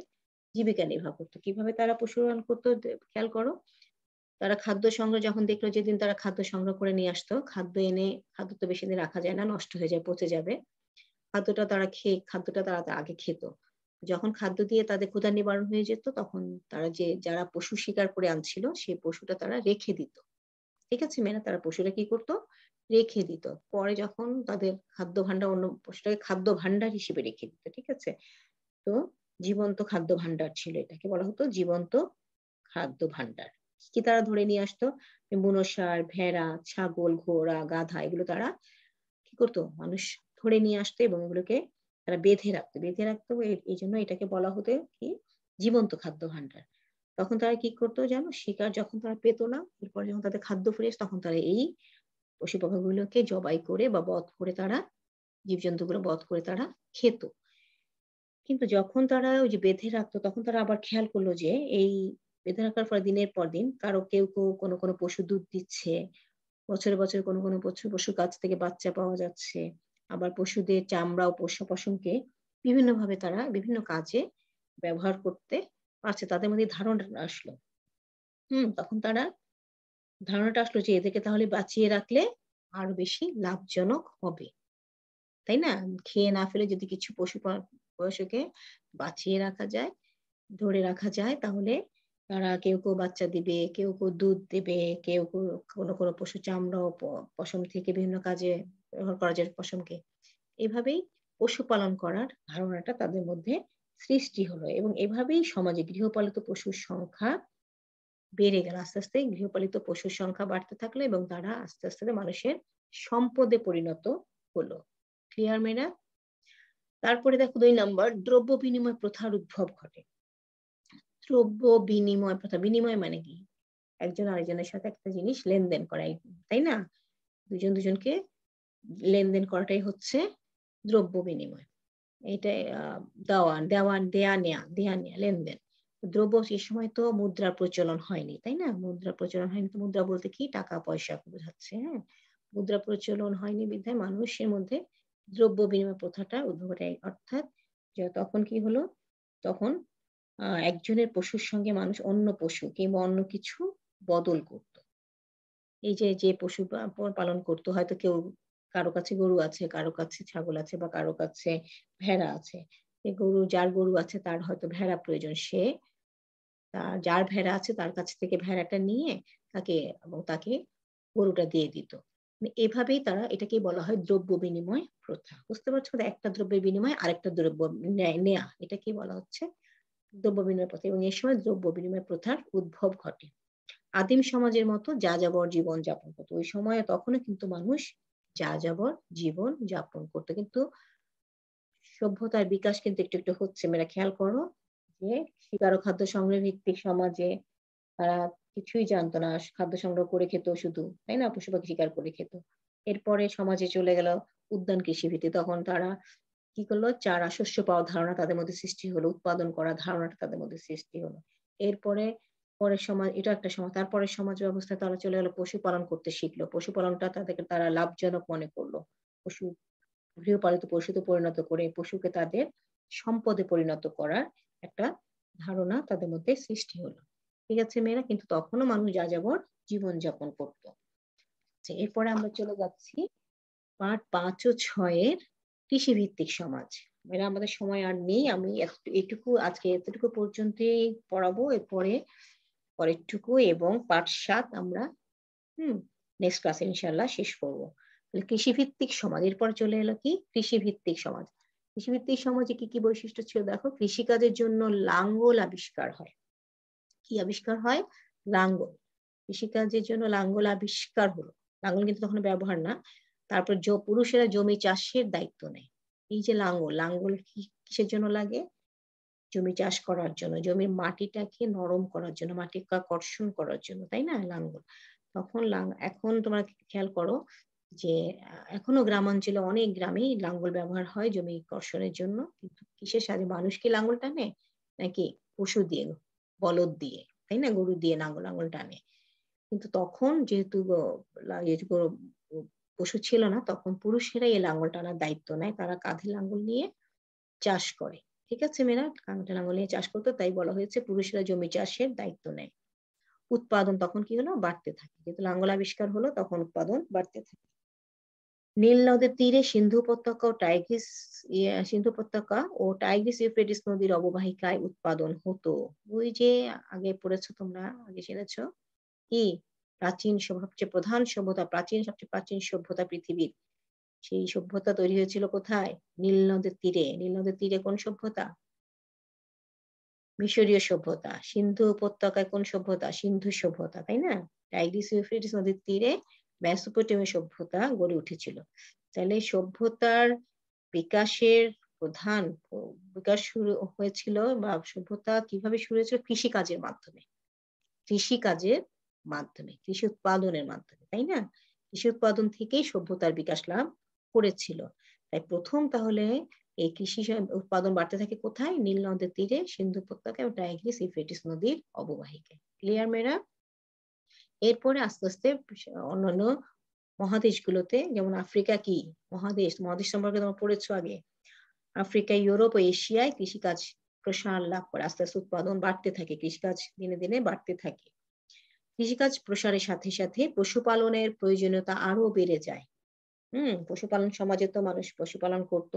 জীবিকা নির্বাহ করত। কিভাবে তারা পশুপালন করত খেয়াল করো। তারা খাদ্য সংগ্রহ যখন দেখলো যেদিন তারা খাদ্য সংগ্রহ করে নিয়ে আসতো, খাদ্য তো বেশিদিন রাখা যায় না, নষ্ট হয়ে যায়, পচে যাবে। খাদ্যটা তারা আগে খেত। যখন খাদ্য দিয়ে তাদের ক্ষুধা নিবারণ হয়ে যেত, তখন যারা পশু শিকার করে আনছিল, সেই পশুটা তারা রেখে দিত। ঠিক আছে মেয়েরা? তারা পশুরা কি করত? রেখে দিত। পরে যখন তাদের খাদ্য ভান্ডার অন্য পশুটাকে খাদ্য ভান্ডার হিসেবে রেখে দিত। ঠিক আছে? তো জীবন্ত খাদ্য ভান্ডার ছিল এটাকে বলা হতো জীবন্ত খাদ্য ভান্ডার। কি তারা ধরে নিয়ে আসতো? বুনো ষাঁড়, ভেড়া, ছাগল, ঘোড়া, গাধা এগুলো তারা কি করতো? মানুষ ধরে নিয়ে আসতো এবং এগুলোকে তারা বেঁধে রাখতো। বেঁধে রাখতো এইজন্য এটাকে বলা হতো কি? জীবন্ত খাদ্য ভান্ডার। তখন তারা কি করতো জানো? শিকার যখন তারা পেত না, এরপরে যখন তাদের খাদ্য ফুরিয়ে আসতো, তখন তারা এই পশু-পাখিগুলোকে জবাই করে বা বধ করে তারা জীবজন্তুগুলো বধ করে তারা খেত। কিন্তু যখন তারা ওই যে বেঁধে রাখতো, তখন তারা আবার খেয়াল করলো যে এই বেঁধে রাখার ফলে দিনের পর দিন কেউ কোনো পশু দুধ দিচ্ছে। বছরে কোনো পশুর কাছ থেকে বাচ্চা পাওয়া যাচ্ছে। আবার পশুদের চামড়া ও পশমকে বিভিন্নভাবে তারা বিভিন্ন কাজে ব্যবহার করতে পারছে। তাদের মধ্যে এই ধারণাটা আসলো। তখন ধারণাটা আসলো যে এদেরকে তাহলে বাঁচিয়ে রাখলে আরো বেশি লাভজনক হবে। তাই না? খেয়ে না ফেলে যদি কিছু পশুকে বাঁচিয়ে রাখা যায়, ধরে রাখা যায় তাহলে তারা কেউ বাচ্চা দিবে, কেউ দুধ দেবে, কেউ কোনো পশুর চামড়া ও পশম থেকে বিভিন্ন কাজে ব্যবহার করা যায় পশমকে। এভাবেই পশুপালন করার ধারণাটা তাদের মধ্যে সৃষ্টি হলো এবং এভাবেই সমাজে গৃহপালিত পশুর সংখ্যা বেড়ে গেল। আস্তে, আস্তে গৃহপালিত পশুর সংখ্যা বাড়তে থাকলো এবং তারা আস্তে, আস্তে মানুষের সম্পদে পরিণত হলো। ক্লিয়ার মেয়েরা? তারপরে দেখো ২ নাম্বার দ্রব্য বিনিময় প্রথার উদ্ভব ঘটে। দ্রব্য বিনিময় প্রথা, বিনিময় মানে কি? একজন আরেকজনের সাথে একটা জিনিস লেনদেন করা, তাই না? দুজন দুজনকে লেনদেন করাটাই হচ্ছে দ্রব্য বিনিময়। এটাই দেয়া-নেয়া, দেয়া-নেয়া, লেনদেন। দ্রব্য সে সময় তো মুদ্রার প্রচলন হয়নি, তাই না? মুদ্রার প্রচলন হয়নি তো মুদ্রা বলতে কি? টাকা-পয়সা বোঝাচ্ছে, হ্যাঁ? মুদ্রা প্রচলন হয়নি বিধায় মানুষের মধ্যে দ্রব্য বিনিময় প্রথাটা উদ্ভব ঘটে। অর্থাৎ তখন কি হলো? তখন একজনের পশুর সঙ্গে মানুষ অন্য পশু কিংবা অন্য কিছু বদল করত। এই যে পশু পালন করতো হয়তো কেউ কারো কাছে গরু আছে, কারো কাছে ছাগল আছে বা কারো কাছে ভেড়া আছে। যার গরু আছে তার হয়তো ভেড়া প্রয়োজন। সে যার ভেড়া আছে তার কাছ থেকে ভেড়াটা নিয়ে তাকে গরুটা দিয়ে দিত। মানে এভাবেই তারা এটাকেই বলা হয় দ্রব্য বিনিময় প্রথা। বুঝতে পারছো? একটা দ্রব্যের বিনিময়ে আরেকটা দ্রব্য নেয়া। এটাকেই বলা হচ্ছে দ্রব্য বিনিময় প্রথা এবং এর সময় দ্রব্য বিনিময় প্রথার উদ্ভব ঘটে। আদিম সমাজের মতো যাযাবর জীবন যাপন করত। ওই সময়ে তখনও কিন্তু মানুষ যাযাবর জীবন যাপন করত। কিন্তু সভ্যতার বিকাশ কিন্তু একটু, একটু হচ্ছে। মেয়েরা খেয়াল করো যে শিকার ও খাদ্য সংগ্রহ ভিত্তিক সমাজে তারা কিছুই জানতো না। খাদ্য সংগ্রহ করে খেত শুধু, তাই না? পশু-পাখি শিকার করে খেত। এরপরে সমাজে চলে গেল উদ্যান কৃষিভিত্তিক। তখন তারা কি করলো? চারা শস্য পাওয়ার ধারণা তাদের মধ্যে সৃষ্টি হলো। উৎপাদন করার ধারণাটা তাদের মধ্যে সৃষ্টি হলো। এরপরে পরের সমাজ এটা একটা সমাজ। তারপরের সমাজ ব্যবস্থায় তারা চলে গেল পশুপালন করতে শিখলো। পশুপালনটা তারা লাভজনক মনে করলো। পশু গৃহপালিত পশুতে পরিণত করে পশুকে তাদের সম্পদে পরিণত করার একটা ধারণা তাদের মধ্যে সৃষ্টি হলো। ঠিক আছে মেয়েরা? কিন্তু তখনও মানুষ যাযাবর জীবনযাপন করত। আচ্ছা, এরপরে আমরা চলে যাচ্ছি পার্ট ৫ ও ৬ এর কৃষিভিত্তিক সমাজ। মেয়েরা আমাদের সময় আর নেই। আমি আজকে এতটুকু পর্যন্তই পড়াবো। এরপরে পরেরটুকু এবং পার্ট ৭ আমরা নেক্সট ক্লাসে ইনশাআল্লাহ শেষ করব। তাহলে কৃষিভিত্তিক সমাজ। এরপর চলে এলো কি? কৃষিভিত্তিক সমাজ। কৃষিভিত্তিক সমাজে কি, কি বৈশিষ্ট্য ছিল দেখো? কৃষিকাজের জন্য লাঙ্গল আবিষ্কার হয়। কি আবিষ্কার হয়? লাঙ্গল। কৃষিকাজের জন্য লাঙ্গল আবিষ্কার হলো। লাঙ্গল কিন্তু তখন ব্যবহার না। তারপর পুরুষেরা জমি চাষের দায়িত্ব নেয়। এই যে লাঙ্গল কিসের জন্য লাগে? জমি চাষ করার জন্য, জমির মাটিটাকে নরম করার জন্য, মাটিকে কর্ষণ করার জন্য, তাই না? লাঙ্গল। তখন এখন তোমরা খেয়াল করো যে এখনো গ্রামাঞ্চলে অনেক গ্রামেই লাঙ্গল ব্যবহার হয় জমি কর্ষণের জন্য। কিন্তু কিসের সাহায্যে? মানুষ কি লাঙ্গল টানে? নাকি পশু দিয়ে, বলদ দিয়ে, তাই না? গরু দিয়ে লাঙ্গল টানে। কিন্তু তখন যেহেতু পশু ছিল না তখন পুরুষেরাই এই লাঙ্গল টানার দায়িত্ব নেয়। তারা কাঁধে লাঙ্গল নিয়ে চাষ করে। ঠিক আছে মেয়েরা? কাঁধে লাঙ্গল নিয়ে চাষ করতো তাই বলা হয়েছে পুরুষেরা জমি চাষের দায়িত্ব নেয়। উৎপাদন তখন কি হলো? বাড়তে থাকে। যেহেতু লাঙ্গল আবিষ্কার হলো তখন উৎপাদন বাড়তে থাকে। নীল নদের তীরে সিন্ধু উপত্যকা ও টাইগ্রিস ইউফ্রেটিস নদীর অববাহিকায় উৎপাদন হতো। ওই যে আগে পড়েছো তোমরা, আগে জেনেছো কি? সবচেয়ে প্রাচীন সভ্যতা পৃথিবীর। সেই সভ্যতা তৈরি হয়েছিল কোথায়? নীল নদের তীরে। নীল নদের তীরে কোন সভ্যতা? মিশরীয় সভ্যতা। সিন্ধু উপত্যকায় কোন সভ্যতা? সিন্ধু সভ্যতা, তাই না? টাইগ্রিস ইউফ্রেটিস নদীর তীরে মেসোপটেমীয় সভ্যতা গড়ে উঠেছিল। তাহলে সভ্যতার বিকাশের প্রধান বিকাশ শুরু হয়েছিল বা সভ্যতা কিভাবে শুরু হয়েছিল? কৃষিকাজের মাধ্যমে। কৃষিকাজের মাধ্যমে, কৃষি উৎপাদনের মাধ্যমে, তাই না? কৃষি উৎপাদন থেকেই সভ্যতার বিকাশ লাভ করেছিল। তাই প্রথম তাহলে এই কৃষি উৎপাদন বাড়তে থাকে কোথায়? নীল নদের তীরে, সিন্ধু উপত্যকা এবং টাইগ্রিস ইউফ্রেটিস নদীর অববাহিকায়। ক্লিয়ার মেয়েরা? এরপরে আস্তে, আস্তে অন্যান্য মহাদেশগুলোতে যেমন আফ্রিকা কি মহাদেশ? মহাদেশ সম্পর্কে তোমরা পড়েছো আগে। আফ্রিকা, ইউরোপ ও এশিয়ায় কৃষিকাজ প্রসার লাভ করে। আস্তে, আস্তে উৎপাদন বাড়তে থাকে। কৃষিকাজ দিনে, দিনে বাড়তে থাকে। কৃষিকাজ প্রসারের সাথে, সাথে পশুপালনের প্রয়োজনীয়তা আরো বেড়ে যায়। পশুপালন সমাজে তো মানুষ পশুপালন করত।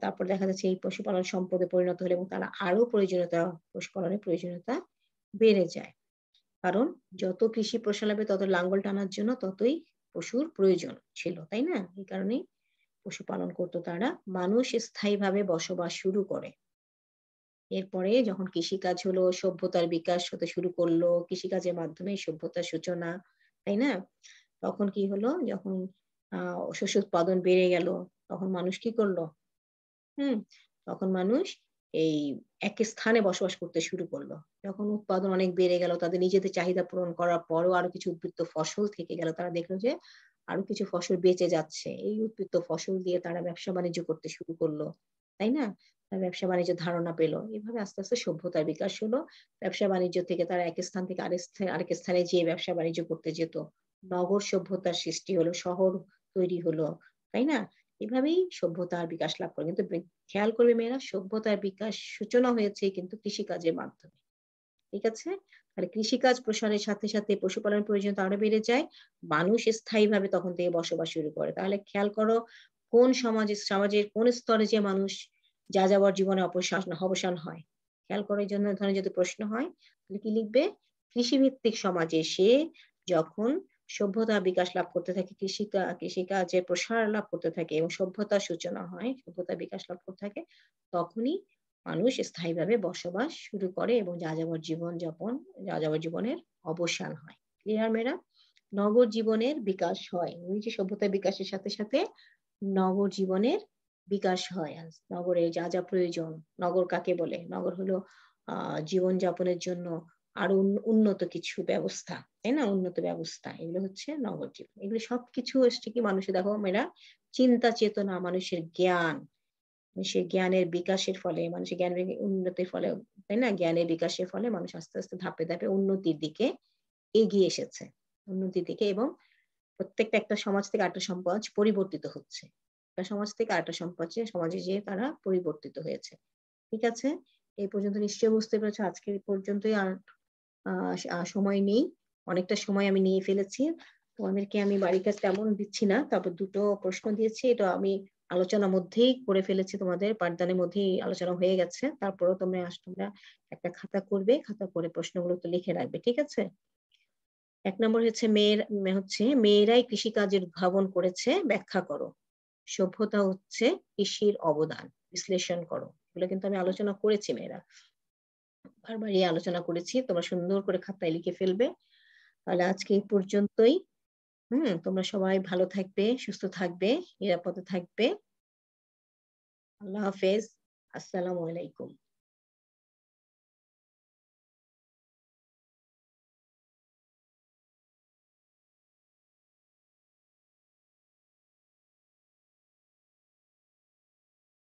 তারপর দেখা যাচ্ছে এই পশুপালন সম্পদে পরিণত হলে এবং তারা আরো পশুপালনের প্রয়োজনীয়তা বেড়ে যায়। কারণ যত কৃষি প্রসার লাভে তত লাঙ্গল টানার জন্য ততই পশুর প্রয়োজন ছিল, তাই না? এই কারণেই পশুপালন করত তারা। মানুষ স্থায়ীভাবে বসবাস শুরু করে। এরপরে যখন কৃষিকাজ হলো, সভ্যতার বিকাশ হতে শুরু করলো, কৃষিকাজের মাধ্যমে সভ্যতার সূচনা, তাই না? তখন কি হলো? যখন আ শস্য উৎপাদন বেড়ে গেল, তখন মানুষ কি করলো? হুম? তখন মানুষ এই এক স্থানে বসবাস করতে শুরু করলো। যখন উৎপাদন অনেক বেড়ে গেল, তাদের নিজেদের চাহিদা পূরণ করার পরও আরো কিছু উদ্বৃত্ত ফসল থেকে গেল। তারা দেখলো যে আরো কিছু ফসল বেঁচে যাচ্ছে। এই উদ্বৃত্ত ফসল দিয়ে তারা ব্যবসা-বাণিজ্য করতে শুরু করলো। তাই না? তারা ব্যবসা-বাণিজ্যের ধারণা পেল। এভাবে আস্তে, আস্তে সভ্যতার বিকাশ হলো। ব্যবসা-বাণিজ্য থেকে তারা এক স্থান থেকে আরেক স্থানে যেয়ে ব্যবসা-বাণিজ্য করতে যেত। নগর সভ্যতার সৃষ্টি হলো, শহর তৈরি হলো। তাই না? এভাবেই সভ্যতার বিকাশ লাভ করে। কিন্তু খেয়াল করবে মেয়েরা সভ্যতার বিকাশ সূচনা হয়েছে কিন্তু কৃষিকাজের মাধ্যমে। ঠিক আছে? তাহলে কৃষিকাজ প্রসারের সাথে, সাথে পশুপালনের প্রয়োজনীয়তা আরো বেড়ে যায়। মানুষ স্থায়ীভাবে তখন থেকে বসবাস শুরু করে। তাহলে খেয়াল করো কোন সমাজের কোন স্তরে যে মানুষ যাযাবর জীবনে অবসান হয়। খেয়াল করো এই ধরনের যদি প্রশ্ন হয় তাহলে কি লিখবে? কৃষিভিত্তিক সমাজে সে যখন সভ্যতা বিকাশ লাভ করতে থাকে, কৃষিকাজের প্রসার লাভ করতে থাকে এবং সভ্যতার সূচনা হয়, সভ্যতার বিকাশ লাভ করতে থাকে, তখনই মানুষ স্থায়ীভাবে বসবাস শুরু করে এবং যাযাবর জীবনের অবসান হয়। ক্লিয়ার মেয়েরা? নগর জীবনের বিকাশ হয়। ওই যে সভ্যতার বিকাশের সাথে, সাথে নগর জীবনের বিকাশ হয়। নগরে যা প্রয়োজন, নগর কাকে বলে? নগর হলো আ জীবনযাপনের জন্য আরো উন্নত কিছু ব্যবস্থা, তাই না? উন্নত ব্যবস্থা। এগুলো হচ্ছে নগর জীবন। এগুলো সবকিছু হচ্ছে কি মানুষের দেখো মেয়েরা চিন্তা চেতনা, মানুষের জ্ঞানের বিকাশের ফলে, মানুষের উন্নতির ফলে, তাই না? জ্ঞানের বিকাশের ফলে মানুষ আস্তে, আস্তে ধাপে, ধাপে উন্নতির দিকে এগিয়ে এসেছে। উন্নতির দিকে এবং প্রত্যেকটা একটা সমাজ থেকে আরেকটা সমাজ পরিবর্তিত হচ্ছে। একটা সমাজ থেকে আরেকটা সমাজে যেয়ে তারা পরিবর্তিত হয়েছে। ঠিক আছে? এই পর্যন্ত নিশ্চয়ই বুঝতে পেরেছ। আজকে এই পর্যন্তই আর আ সময় নেই। অনেকটা সময় আমি নিয়ে ফেলেছি। তোমাদেরকে আমি বাড়ির কাজ তেমন দিচ্ছি না। তারপর ২ টো প্রশ্ন দিয়েছি। এটা আমি আলোচনার মধ্যেই করে ফেলেছি তোমাদের পাঠদানের মধ্যেই আলোচনা হয়ে গেছে। তারপরেও তোমরা একটা খাতা করবে। খাতা করে প্রশ্নগুলো একটু লিখে রাখবে। ঠিক আছে? ১ নম্বর হচ্ছে মেয়েরাই কৃষিকাজের উদ্ভাবন করেছে, ব্যাখ্যা করো। সভ্যতা হচ্ছে কৃষির অবদান। বিশ্লেষণ করো। এগুলো কিন্তু আমি আলোচনা করেছি মেয়েরা। বারবারই আলোচনা করেছি। তোমরা সুন্দর করে খাতায় লিখে ফেলবে। তাহলে আজকে এই পর্যন্তই। তোমরা সবাই ভালো থাকবে, সুস্থ থাকবে, নিরাপদে থাকবে। আল্লাহ হাফেজ। আসসালামু আলাইকুম।